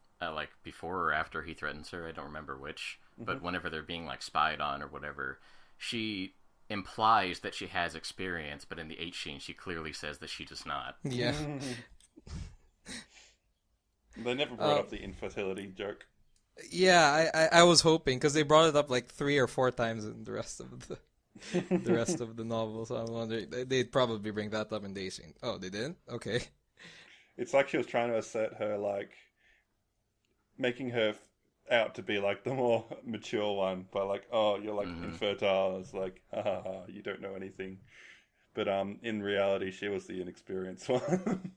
before or after he threatens her, I don't remember which, but whenever they're being like spied on or whatever, she implies that she has experience, but in the H scene, she clearly says that she does not. Yeah. They never brought up the infertility joke. Yeah, I was hoping, because they brought it up like 3 or 4 times in the rest of the novel, so I'm wondering, they'd probably bring that up in the scene. Oh, they didn't? Okay. It's like she was trying to assert her, like, making her out to be like the more mature one, by like, oh, you're like infertile. It's like, ha ha ha, you don't know anything. But in reality, she was the inexperienced one.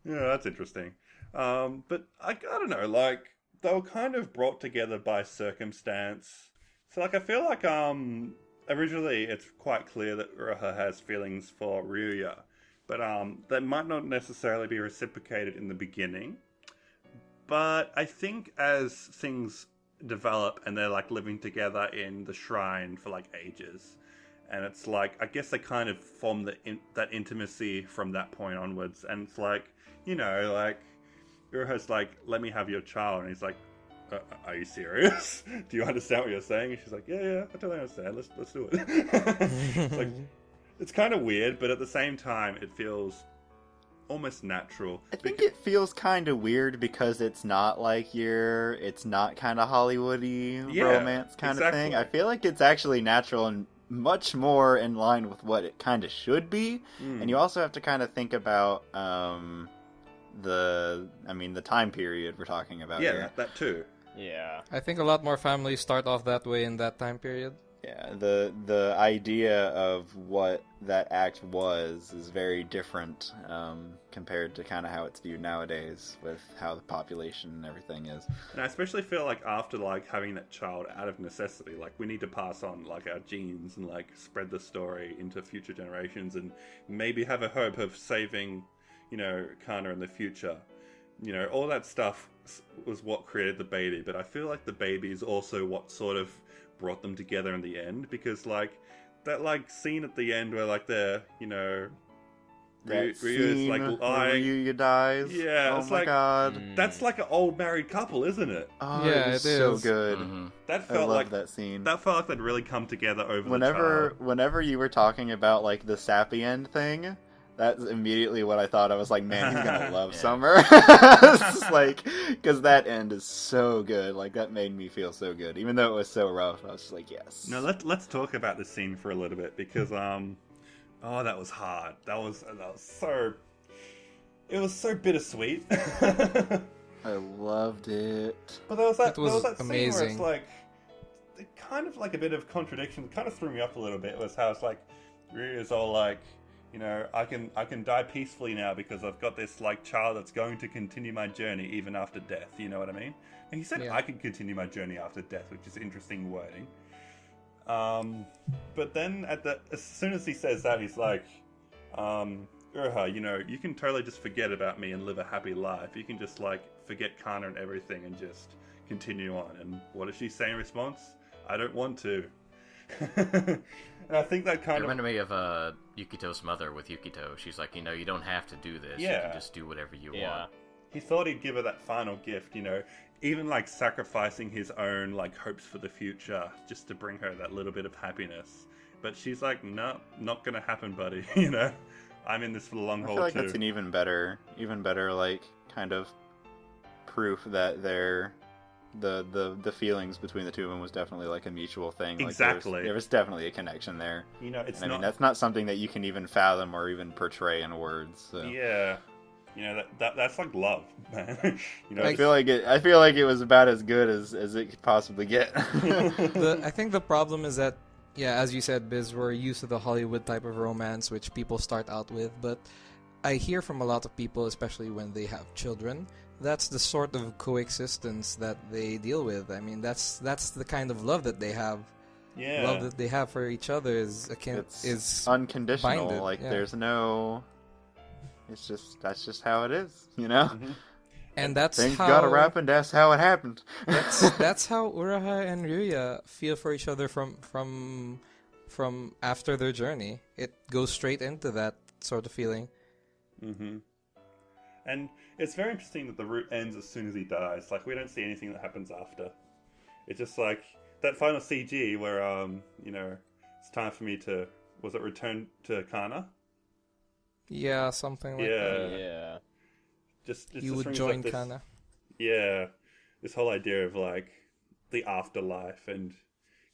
Yeah, that's interesting. But I don't know, like, they were kind of brought together by circumstance. So, like, I feel like originally it's quite clear that Uraha has feelings for Ryuya, but that might not necessarily be reciprocated in the beginning. But I think as things develop and they're like living together in the shrine for like ages, and it's like, I guess they kind of form that intimacy from that point onwards. And it's like, you know, like, Uraha's like, let me have your child. And he's like, are you serious? Do you understand what you're saying? And she's like, yeah, I totally understand. Let's do it. It's like, it's kind of weird, but at the same time, it feels almost natural. I think it feels kind of weird because it's not like it's not kind of Hollywoody romance kind of thing. I feel like it's actually natural and much more in line with what it kind of should be. And you also have to kind of think about the time period we're talking about here. Yeah, that too. Yeah. I think a lot more families start off that way in that time period. Yeah, the idea of what that act was is very different compared to kind of how it's viewed nowadays with how the population and everything is. And I especially feel like after like having that child out of necessity, like we need to pass on like our genes and like spread the story into future generations and maybe have a hope of saving, you know, Kana in the future. You know, all that stuff was what created the baby, but I feel like the baby is also what sort of brought them together in the end, because like that like scene at the end where like they're, you know, That Ryu's like scene lying. where Ryu dies. Yeah, oh it's my like god. that's like an old married couple, isn't it? Oh, Yeah, it was it so is. good. That I felt love like that scene. that felt like they'd really come together over the child. Whenever you were talking about like the sappy end thing, that's immediately what I thought. I was like, man, he's gonna love Yeah. Summer. It's just like, because that end is so good. Like that made me feel so good, even though it was so rough. I was just like, yes. No, let's talk about this scene for a little bit because oh, that was hard. That was so. It was so bittersweet. I loved it. But there was that, It was scene where amazing. it's like, it kind of like a bit of contradiction. It kind of threw me off a little bit. It was how it's like, Ryu's all like, you know, I can die peacefully now because I've got this like child that's going to continue my journey even after death. You know what I mean? And he said Yeah. I can continue my journey after death, which is interesting wording. But then as soon as he says that, he's like, Urha, you know, you can totally just forget about me and live a happy life. You can just like forget Kana and everything and just continue on. And what does she say in response? I don't want to. And I think that It kind of reminded me of Yukito's mother with Yukito. She's like, you know, you don't have to do this. You Yeah. can just do whatever you Yeah. want. he thought he'd give her that final gift, you know, even like sacrificing his own like hopes for the future just to bring her that little bit of happiness. But she's like, no, not gonna happen, buddy. You know, I'm in this for the long I haul feel like too. that's an even better like kind of proof that the feelings between the two of them was definitely like a mutual thing. Like, Exactly. there was definitely a connection there. You know, it's I not. mean, that's not something that you can even fathom or even portray in words. So. Yeah, you know that's like love, man. You know, I feel like it was about as good as it could possibly get. I think the problem is that, yeah, as you said, Biz, we're used to the Hollywood type of romance which people start out with, but I hear from a lot of people, especially when they have children, that's the sort of coexistence that they deal with. I mean, that's the kind of love that they have. yeah. Love that they have for each other is It's unconditional. binded, Like yeah. there's no. That's just how it is, you know. Mm-hmm. and that's Things how gotta happen. That's how it happened. that's how Uraha and Ryuya feel for each other from after their journey. It goes straight into that sort of feeling. Mm-hmm. And it's very interesting that the route ends as soon as he dies. Like, we don't see anything that happens after. It's just like that final CG where, you know, it's time for me to, was it return to Kana? Yeah, something like Yeah. that. Yeah. Just You just would brings join up this, Kana. Yeah, this whole idea of like the afterlife and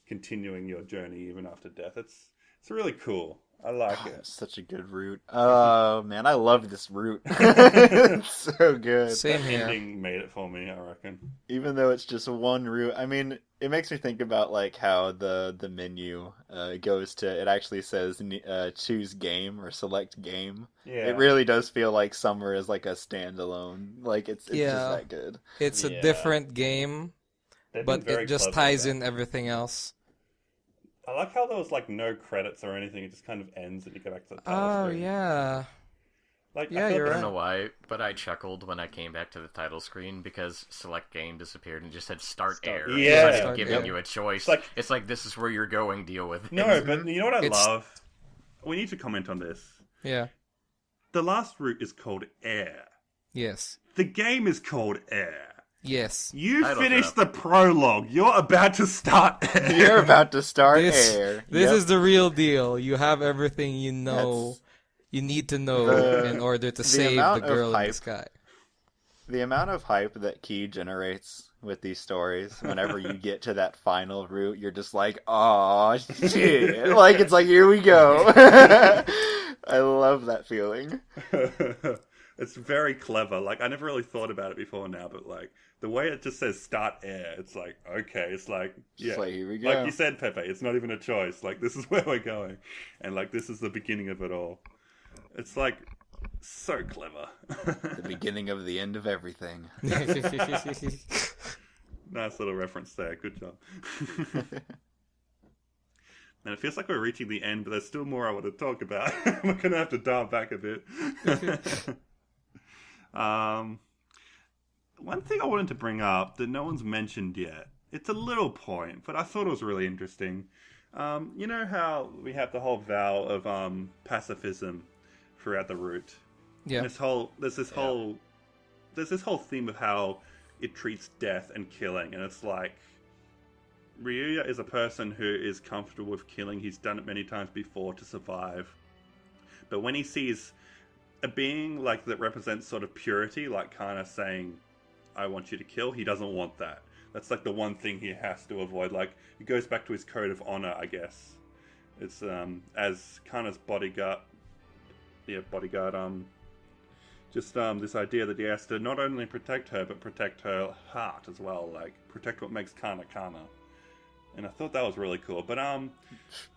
continuing your journey even after death. It's really cool. I like Oh, it. it's such a good route. Oh man, I love this route. It's so good. Same The here. ending made it for me, I reckon. Even though it's just one route, I mean, it makes me think about like how the menu goes to. It actually says choose game or select game. Yeah. It really does feel like Summer is like a standalone. Like it's Yeah. just that good. It's a Yeah. different game, They've been but very it just clever ties with in that. everything else. I like how there was like no credits or anything. It just kind of ends and you go back to the title Oh screen. yeah. Like, Yeah, I feel you're like I don't right. know why, but I chuckled when I came back to the title screen because select game disappeared and just said start air. Yeah. It's not even Start giving Air. you a choice. It's It's like this is where you're going. Deal with it. No, but you know what I It's- love? We need to comment on this. Yeah. The last route is called Air. Yes. The game is called Air. Yes. You Title finished drop. the prologue. You're about to start Air. You're about to start This air. this Yep. is the real deal. You have everything you know. That's- You need to know The- in order to the save the amount of girl in the hype sky. The amount of hype that Key generates with these stories, whenever you get to that final route, you're just like, oh shit. Like, it's like, here we go. I love that feeling. It's very clever. Like, I never really thought about it before now, but like the way it just says start air, it's like, okay, it's like, yeah, Just like, here we go. like you said, Pepe, it's not even a choice. Like, this is where we're going, and like this is the beginning of it all. It's like so clever. The beginning of the end of everything. Nice little reference there. Good job. And it feels like we're reaching the end, but there's still more I want to talk about. We're gonna have to dial back a bit. One thing I wanted to bring up that no one's mentioned yet. It's a little point, but I thought it was really interesting. You know how we have the whole vow of pacifism throughout the route. Yeah. There's this whole theme of how it treats death and killing, and it's like Ryuya is a person who is comfortable with killing. He's done it many times before to survive. But when he sees a being like that represents sort of purity, like Kana saying, "I want you to kill," he doesn't want that. That's like the one thing he has to avoid. Like, it goes back to his code of honor, I guess. It's as Kana's bodyguard, just this idea that he has to not only protect her, but protect her heart as well. Like, protect what makes Kana Kana. And I thought that was really cool. But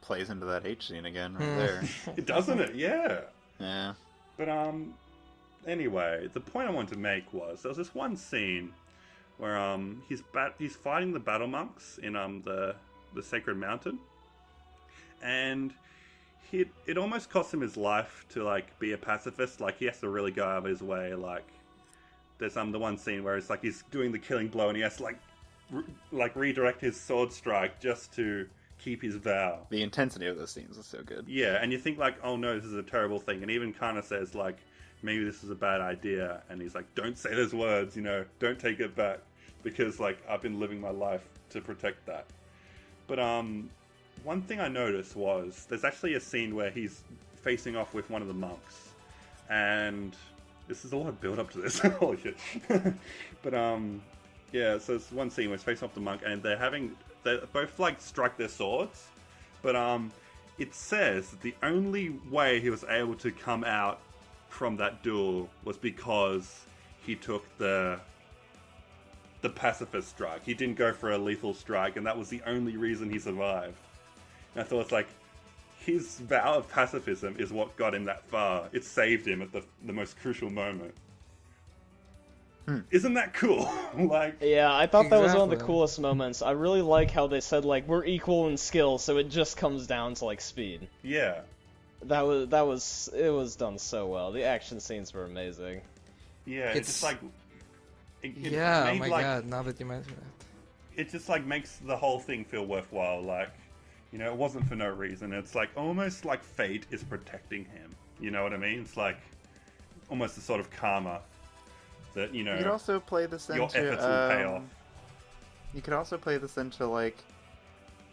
Plays into that H scene again right there. it doesn't it? Yeah. Yeah. But anyway, the point I wanted to make was there was this one scene where he's fighting the battle monks in the Sacred Mountain, and it almost cost him his life to like be a pacifist. Like, he has to really go out of his way. Like, there's the one scene where it's like he's doing the killing blow and he has to like redirect his sword strike just to keep his vow. The intensity of those scenes is so good. Yeah, and you think like, oh no, this is a terrible thing. And even Kana says like, maybe this is a bad idea. And he's like, don't say those words, don't take it back. Because like, I've been living my life to protect that. But one thing I noticed was there's actually a scene where he's facing off with one of the monks. And this is a lot of build up to this. Holy shit. But yeah, so it's one scene where he's facing off the monk and they both like strike their swords. But it says that the only way he was able to come out from that duel was because he took the pacifist strike. He didn't go for a lethal strike, and that was the only reason he survived. And I thought it's like, his vow of pacifism is what got him that far. It saved him at the most crucial moment. Isn't that cool? Like, yeah, I thought that was one of the Exactly. coolest moments. I really like how they said like we're equal in skill, so it just comes down to like speed. yeah. It was done so well. The action scenes were amazing. Yeah, it's just like... It Yeah, oh made, my like, god, now that you mention it. It just like makes the whole thing feel worthwhile. Like, it wasn't for no reason. It's like almost like fate is protecting him. You know what I mean? It's like almost a sort of karma that, You could also play this into your efforts will pay off. You could also play this into like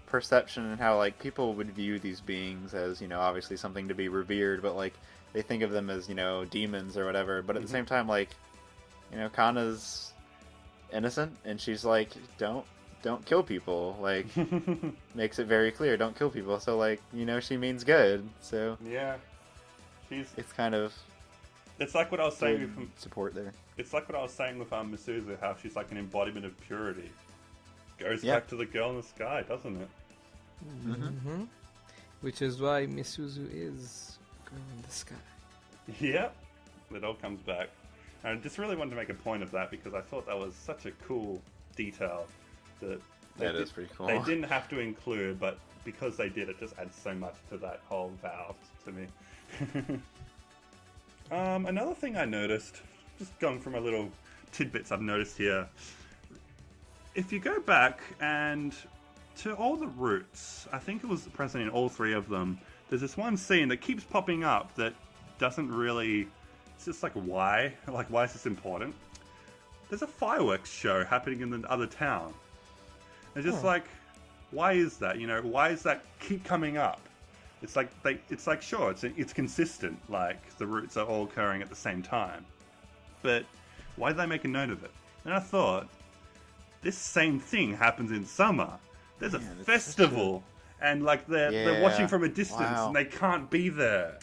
perception and how like people would view these beings as, obviously something to be revered, but like they think of them as, demons or whatever. But at the same time, like, Kana's innocent and she's like, don't kill people. Like, makes it very clear, don't kill people. So like, she means good. So Yeah. it's kind of It's like what I was saying good with support there. It's like what I was saying with Misuzu, how she's like an embodiment of purity. Goes Yeah. back to the girl in the sky, doesn't it? Mm-hmm. Which is why Misuzu is girl in the sky. Yep. It all comes back. And I just really wanted to make a point of that because I thought that was such a cool detail that That is pretty cool. They didn't have to include, but because they did, it just adds so much to that whole vow to me. Another thing I noticed, just going from my little tidbits I've noticed here, if you go back and to all the routes, I think it was present in all three of them, there's this one scene that keeps popping up that doesn't really... It's just like, why? Like, why is this important? There's a fireworks show happening in the other town. It's just like, why is that? Why does that keep coming up? It's like sure, it's consistent. Like, the routes are all occurring at the same time. But why did they make a note of it? And I thought, this same thing happens in summer. There's a festival, and like they're watching from a distance, and they can't be there.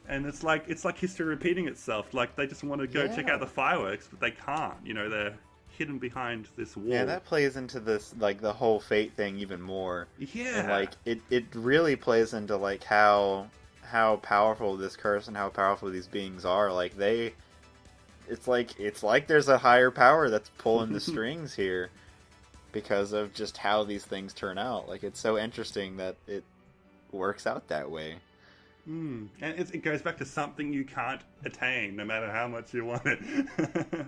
And it's like history repeating itself. Like, they just want to go check out the fireworks, but they can't. They're hidden behind this wall. Yeah, that plays into this, like, the whole fate thing even more. Yeah. And, like, it really plays into, like, how powerful this curse and how powerful these beings are. Like, it's like there's a higher power that's pulling the strings here because of just how these things turn out. Like, it's so interesting that it works out that way. And it goes back to something you can't attain, no matter how much you want it.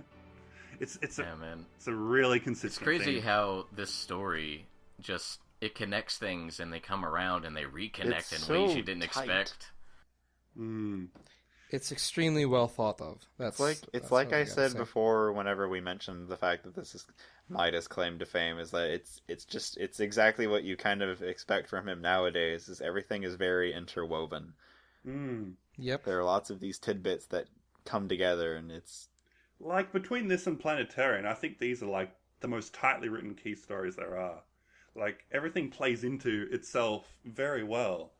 It's a really consistent. It's crazy thing. how this story just it connects things and they come around and they reconnect It's in ways so you didn't tight. expect. It's extremely well thought of. It's that's like what I gotta said say. before. Whenever we mentioned the fact that this is Midas' claim to fame, is that it's exactly what you kind of expect from him nowadays. Is everything is very interwoven. Yep. There are lots of these tidbits that come together, and it's Like, between this and Planetarian, I think these are, like, the most tightly written key stories there are. Like, everything plays into itself very well.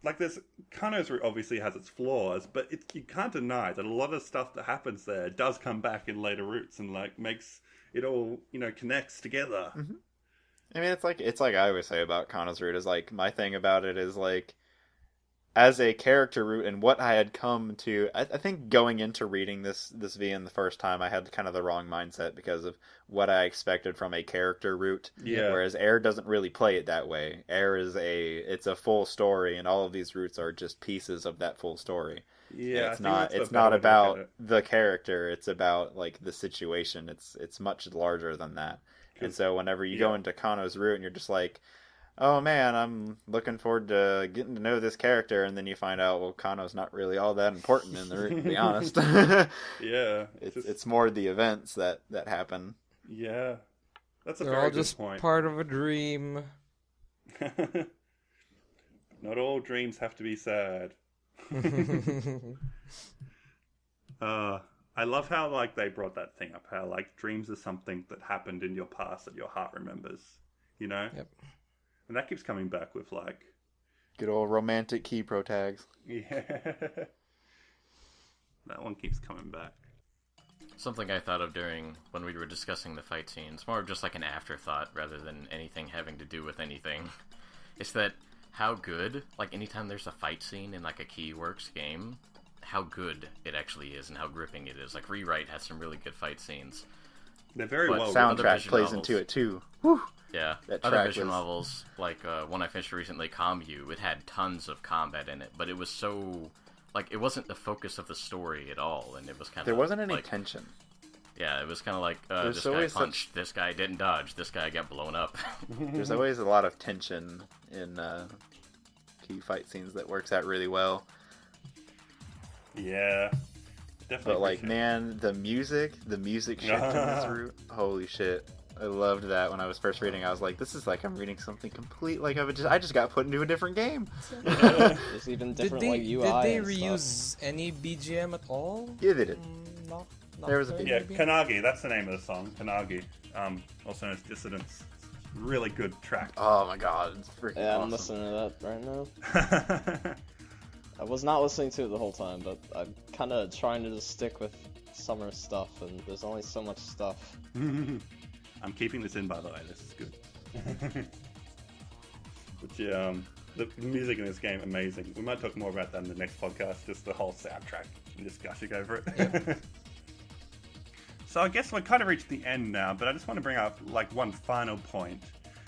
Like, there's... Kano's Route obviously has its flaws, but you can't deny that a lot of stuff that happens there does come back in later routes and, like, makes it all, connects together. Mm-hmm. I mean, it's like I always say about Kano's Route, is, like, my thing about it is, like, as a character route and what I had come to, I think going into reading this VN the first time, I had kind of the wrong mindset because of what I expected from a character route. Yeah. Whereas AIR doesn't really play it that way. AIR it's a full story, and all of these routes are just pieces of that full story. Yeah, it's I think it's that's not a better way to look about at it. the character. It's about, like, the situation. It's much larger than that. And so whenever you go into Kano's Route and you're just like, oh man, I'm looking forward to getting to know this character, and then you find out, well, Kano's not really all that important in the route, to be honest. Yeah. It's more the events that happen. Yeah. That's a They're very all good just point. part of a dream. Not all dreams have to be sad. I love how, like, they brought that thing up, how, like, dreams are something that happened in your past that your heart remembers, Yep. And that keeps coming back with, like... Good old romantic key pro tags. Yeah. That one keeps coming back. Something I thought of during when we were discussing the fight scenes, more of just like an afterthought rather than anything having to do with anything, is that how good, like anytime there's a fight scene in like a Keyworks game, how good it actually is and how gripping it is. Like Rewrite has some really good fight scenes. They're very But well sound- written. other Soundtrack visual plays novels. into it too. Whew. Yeah, That other track visual was- novels, like one I finished recently, Combu, it had tons of combat in it, but it was so, like, it wasn't the focus of the story at all, and it was kind of... There wasn't any like, tension. Yeah, it was kind of like, There's this guy always punched, this guy didn't dodge, this guy got blown up. There's always a lot of tension in key fight scenes that works out really well. Yeah. Definitely. But, like, appreciate man, the music shift in this route, holy shit. I loved that when I was first reading. I was like, this is like I'm reading something complete. Like I just got put into a different game. There's even Did different they, like UI did they and reuse stuff. any BGM at all? Yeah, they did. Not There was a really, Yeah, maybe? Kanagi, that's the name of the song. Kanagi. Also known as Dissidents. Really good track. Oh my god, it's freaking Yeah, I'm awesome. listening to that right now. I was not listening to it the whole time, but I'm kind of trying to just stick with summer stuff, and there's only so much stuff. I'm keeping this in, by the way. This is good. But yeah, the music in this game, amazing. We might talk more about that in the next podcast, just the whole soundtrack and just gushing over it. So I guess we're kind of reached the end now, but I just want to bring up like one final point,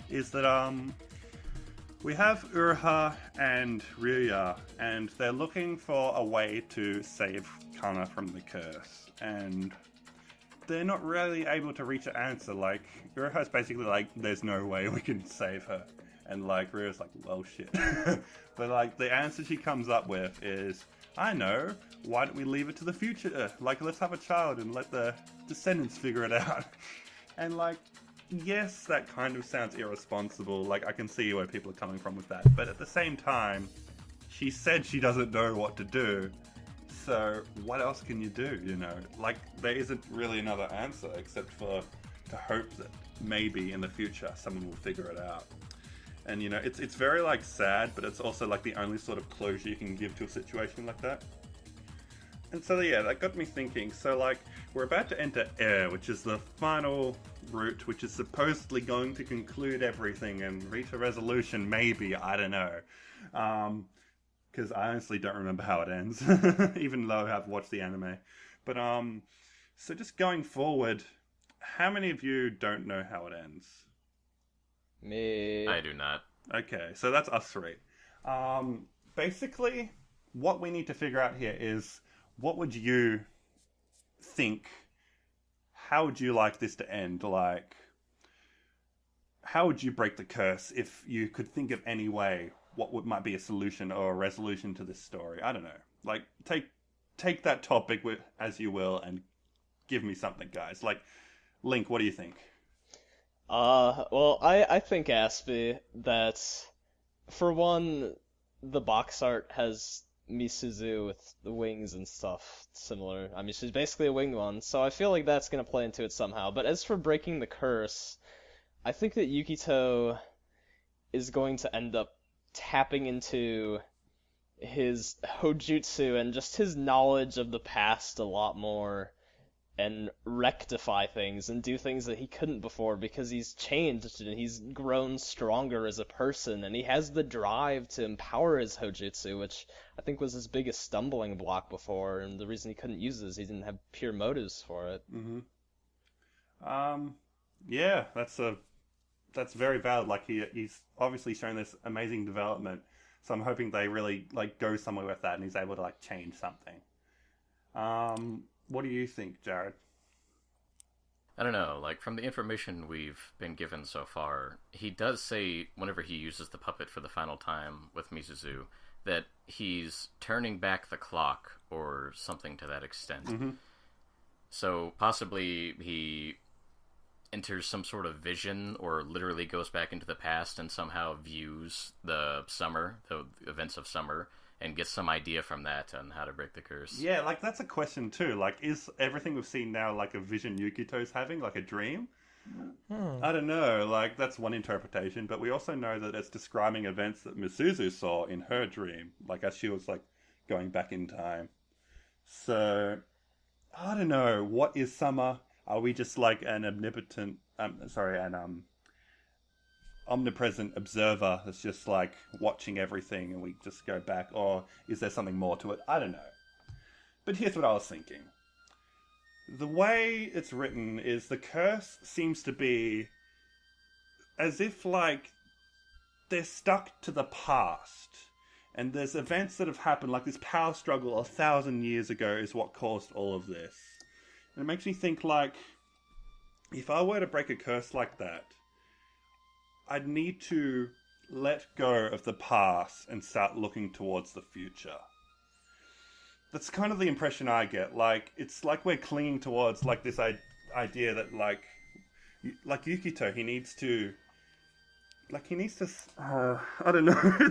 is that we have Uruha and Ryuya, and they're looking for a way to save Kana from the curse, and they're not really able to reach an answer. Like, Uruha's basically like, there's no way we can save her. And like, Ryuya's like, well, shit. But like, the answer she comes up with is, I know, why don't we leave it to the future? Like, let's have a child and let the descendants figure it out. And like, yes, that kind of sounds irresponsible. Like, I can see where people are coming from with that. But at the same time, she said she doesn't know what to do. So what else can you do, you know? Like, there isn't really another answer except for to hope that maybe in the future someone will figure it out. And, you know, it's very, like, sad, but it's also, like, the only sort of closure you can give to a situation like that. And so yeah, that got me thinking. So like, we're about to enter AIR, which is the final route, which is supposedly going to conclude everything and reach a resolution. Maybe, I don't know, because I honestly don't remember how it ends, even though I've watched the anime. But so just going forward, how many of you don't know how it ends? Me. I do not. Okay, so that's us three. Basically, what we need to figure out here is, what would you think? How would you like this to end? Like, how would you break the curse if you could think of any way? What might be a solution or a resolution to this story? I don't know. Like, take that topic as you will and give me something, guys. Like, Link, what do you think? Well, I think, Aspie, that, for one, the box art has Misuzu with the wings and stuff similar. I mean, she's basically a winged one, so I feel like that's gonna play into it somehow. But as for breaking the curse, I think that Yukito is going to end up tapping into his Hojutsu and just his knowledge of the past a lot more, and rectify things and do things that he couldn't before, because he's changed and he's grown stronger as a person, and he has the drive to empower his Hojutsu, which I think was his biggest stumbling block before, and the reason he couldn't use it is he didn't have pure motives for it. Yeah, that's very valid. Like, he's obviously shown this amazing development, so I'm hoping they really like go somewhere with that and he's able to like change something. What do you think, Jared? I don't know, like, from the information we've been given so far, he does say, whenever he uses the puppet for the final time with Misuzu, that he's turning back the clock, or something to that extent. Mm-hmm. So, possibly, he enters some sort of vision, or literally goes back into the past and somehow views the events of summer, and get some idea from that on how to break the curse. Yeah, like, that's a question too. Like, is everything we've seen now like a vision Yukito's having, like a dream? I don't know. Like, that's one interpretation, but we also know that it's describing events that Misuzu saw in her dream, like as she was like going back in time. So, I don't know. What is summer? Are we just like an omnipresent observer that's just like watching everything and we just go back, or is there something more to it? I don't know. But here's what I was thinking. The way it's written is the curse seems to be as if like they're stuck to the past, and there's events that have happened, like this power struggle 1,000 years ago is what caused all of this. And it makes me think, like, if I were to break a curse like that, I'd need to let go of the past and start looking towards the future. That's kind of the impression I get. Like, it's like we're clinging towards, like, this idea that, like Yukito, he needs to, I don't know.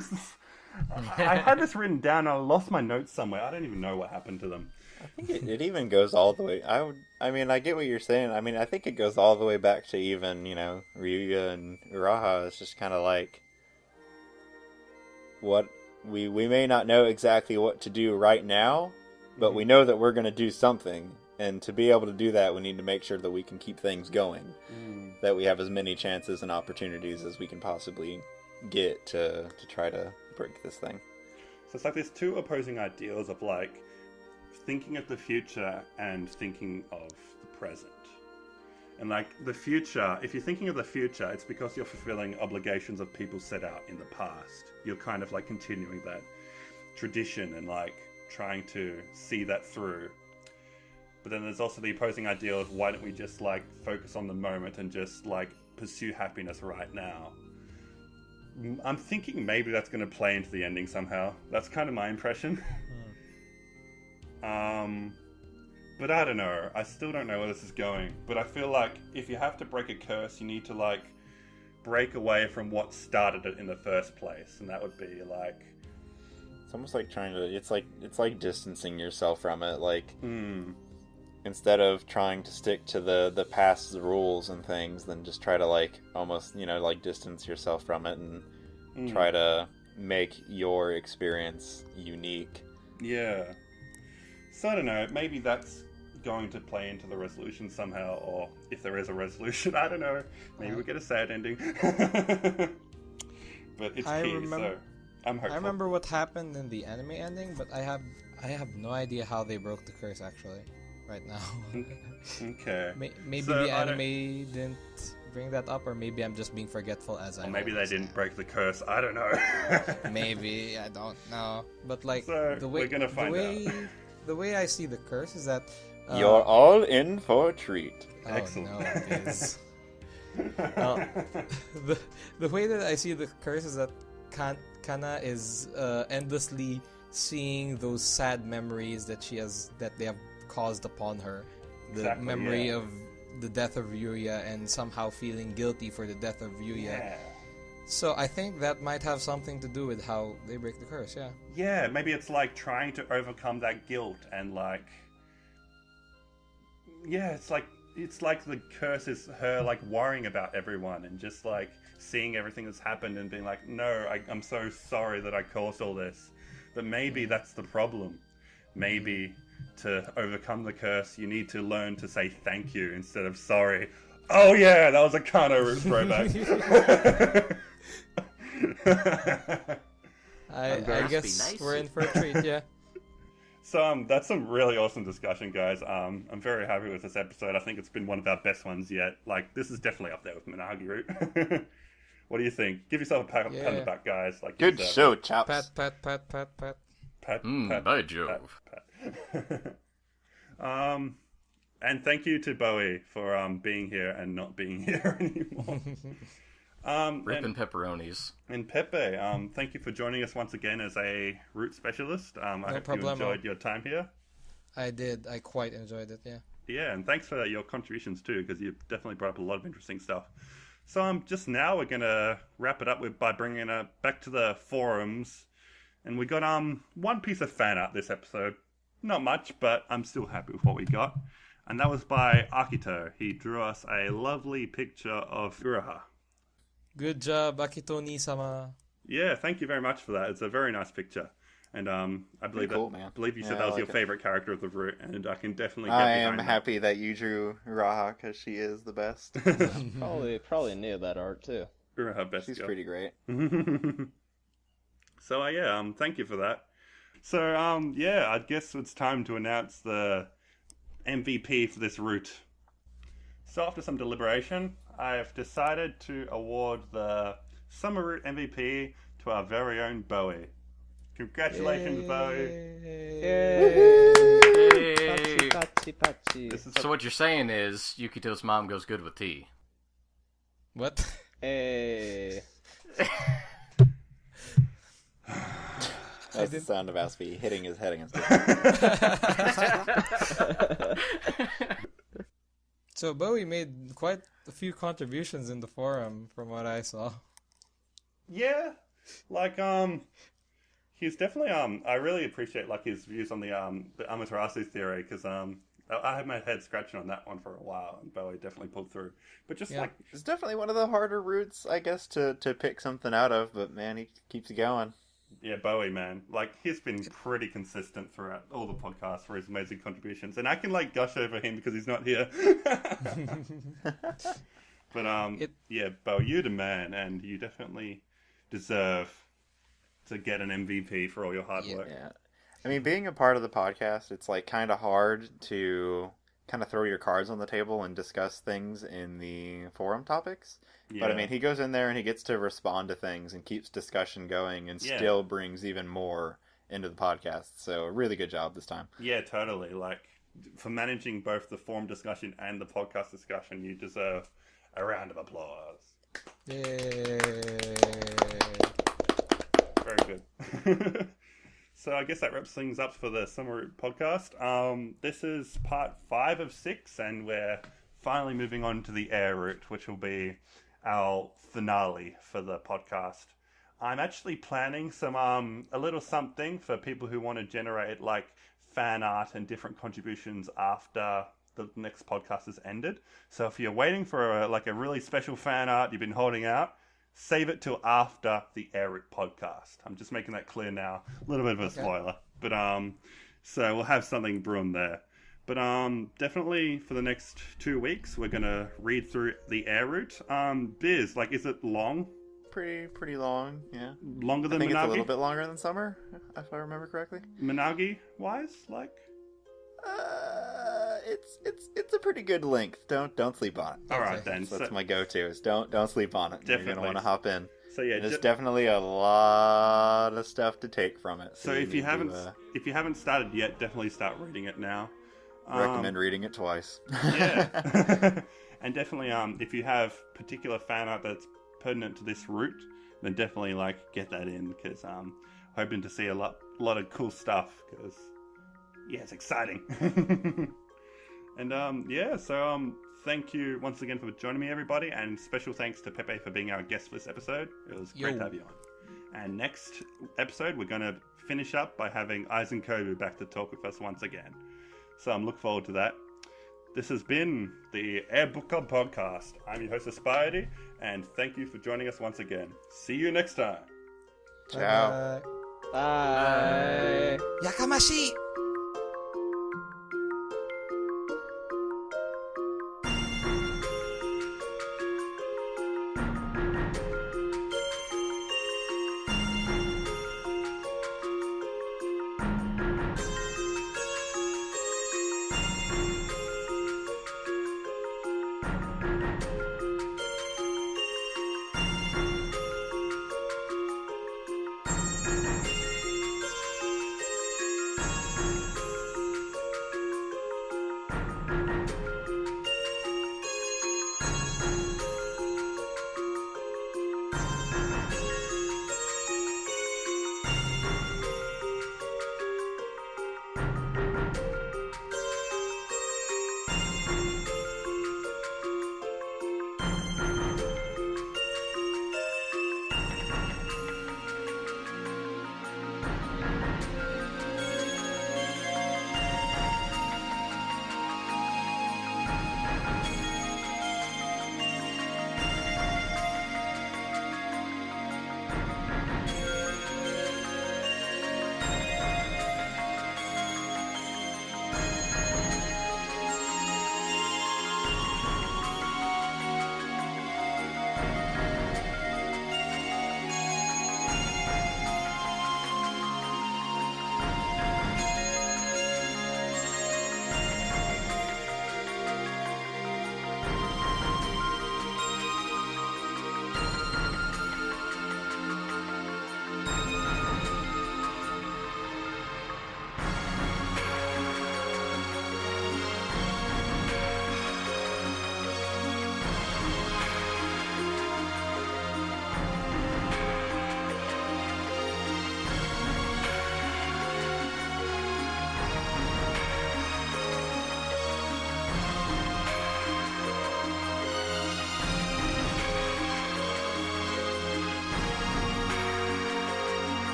I had this written down and I lost my notes somewhere. I don't even know what happened to them. I think it even goes all the way. I get what you're saying. I mean, I think it goes all the way back to even, Ryuya and Uraha. It's just kind of like, what we may not know exactly what to do right now, but we know that we're going to do something. And to be able to do that, we need to make sure that we can keep things going. That we have as many chances and opportunities as we can possibly get to try to break this thing. So it's like there's two opposing ideals of like thinking of the future and thinking of the present. And like the future, if you're thinking of the future, it's because you're fulfilling obligations of people set out in the past. You're kind of like continuing that tradition and like trying to see that through. But then there's also the opposing ideal of why don't we just like focus on the moment and just like pursue happiness right now. I'm thinking maybe that's going to play into the ending somehow. That's kind of my impression. But I don't know. I still don't know where this is going. But I feel like if you have to break a curse, you need to like break away from what started it in the first place, and that would be like. It's almost like trying to. It's like distancing yourself from it. Like instead of trying to stick to the past rules and things, then just try to like almost like distance yourself from it and try to make your experience unique. Yeah. So I don't know, maybe that's going to play into the resolution somehow, or if there is a resolution, I don't know. Maybe we get a sad ending. But it's key, so I'm hopeful. I remember what happened in the anime ending, but I have no idea how they broke the curse actually, right now. Okay. Maybe So, the anime didn't bring that up, or maybe I'm just being forgetful as I. Or maybe they always didn't am. break the curse, I don't know. Maybe, I don't know. But like So, the way we're gonna find the way I see the curse is that You're all in for a treat. oh, Excellent. No, it is. The way that I see the curse is that Kana is endlessly seeing those sad memories that they have caused upon her. The Exactly, memory yeah. of the death of Ryuya and somehow feeling guilty for the death of Ryuya. Yeah. So I think that might have something to do with how they break the curse, yeah. Yeah, maybe it's like trying to overcome that guilt and like... Yeah, it's like the curse is her like worrying about everyone and just like seeing everything that's happened and being like, no, I'm so sorry that I caused all this. But maybe that's the problem. Maybe to overcome the curse, you need to learn to say thank you instead of sorry. Oh yeah, that was a Kano throwback. I Must guess be nice. we're in for a treat, yeah. So that's some really awesome discussion, guys. I'm very happy with this episode. I think it's been one of our best ones yet. Like, this is definitely up there with Minagi Root. What do you think? Give yourself a pat on the Yeah. back, guys. Like, you Good deserve show, it. chaps. Pat, pat, pat, pat, pat. Pat, by Jove. pat. And thank you to Bowie for being here and not being here anymore. Ripping pepperonis. And Pepe, thank you for joining us once again as a root specialist. I hope you problemo. enjoyed your time here. I did. I quite enjoyed it, yeah. Yeah, and thanks for your contributions too, because you've definitely brought up a lot of interesting stuff. So just now we're gonna wrap it up by bringing it back to the forums, and we got one piece of fan art this episode. Not much, but I'm still happy with what we got, and that was by Akito. He drew us a lovely picture of Uraha. Good job, Akito-ni-sama. Yeah, thank you very much for that. It's a very nice picture. And I believe cool, man. believe you said Yeah, that I was like your it. favorite character of the route, and I can definitely get I behind am that. happy that you drew Raha because she is the best. Probably near that art too. Uraha best She's girl. pretty great. So yeah, thank you for that. So yeah, I guess it's time to announce the MVP for this route. So after some deliberation, I've decided to award the Summer Route MVP to our very own Bowie. Congratulations, Bowie. Yay! Pachi. This is So what you're saying is Yukito's mom goes good with tea. What? Hey. That's the sound of Aspie hitting his head against it. So Bowie made quite a few contributions in the forum from what I saw. yeah, like he's definitely I really appreciate like his views on the Amaterasu theory because I had my head scratching on that one for a while, and Bowie definitely pulled through. But just Yeah. like It's definitely one of the harder routes, I guess, to pick something out of, but man, he keeps it going. yeah, Bowie, man, like he's been pretty consistent throughout all the podcasts for his amazing contributions, and I can like gush over him because he's not here. But yeah, Bo, you're the man, and you definitely deserve to get an MVP for all your hard work. Yeah. I mean, being a part of the podcast, it's like kind of hard to kind of throw your cards on the table and discuss things in the forum topics. But I mean, he goes in there and he gets to respond to things and keeps discussion going and Yeah. still brings even more into the podcast. So, really good job this time. Yeah, totally. Like, for managing both the forum discussion and the podcast discussion, you deserve a round of applause. Yay! Very good. So I guess that wraps things up for the Summer Route podcast. This is part 5 of 6, and we're finally moving on to the AIR Route, which will be our finale for the podcast. I'm actually planning some a little something for people who want to generate like fan art and different contributions after the next podcast has ended. So if you're waiting for a really special fan art you've been holding out, save it till after the AIR Route podcast. I'm just making that clear now. A little bit of a spoiler. But So we'll have something brewing there. But definitely for the next 2 weeks, we're going to read through the AIR route. Biz, like, is it long? Pretty long, yeah. Longer than I think Minagi? it's a little bit longer than summer, if I remember correctly. Minagi-wise, like? It's a pretty good length. Don't sleep on it. All right, then. That's my go-to. Is don't sleep on it. Definitely. You're gonna want to hop in. So yeah, There's definitely a lot of stuff to take from it. So if you haven't started yet, definitely start reading it now. Recommend reading it twice. Yeah, and definitely if you have particular fan art that's pertinent to this route, then definitely like get that in because hoping to see a lot of cool stuff because yeah, it's exciting. And so thank you once again for joining me, everybody, and special thanks to Pepe for being our guest for this episode. It was great to have you on. And next episode, we're going to finish up by having Eisen Kobu back to talk with us once again. So I'm looking forward to that. This has been the AIR Book Club Podcast. I'm your host, Aspirety, and thank you for joining us once again. See you next time. Ciao. Bye. Yakamashi!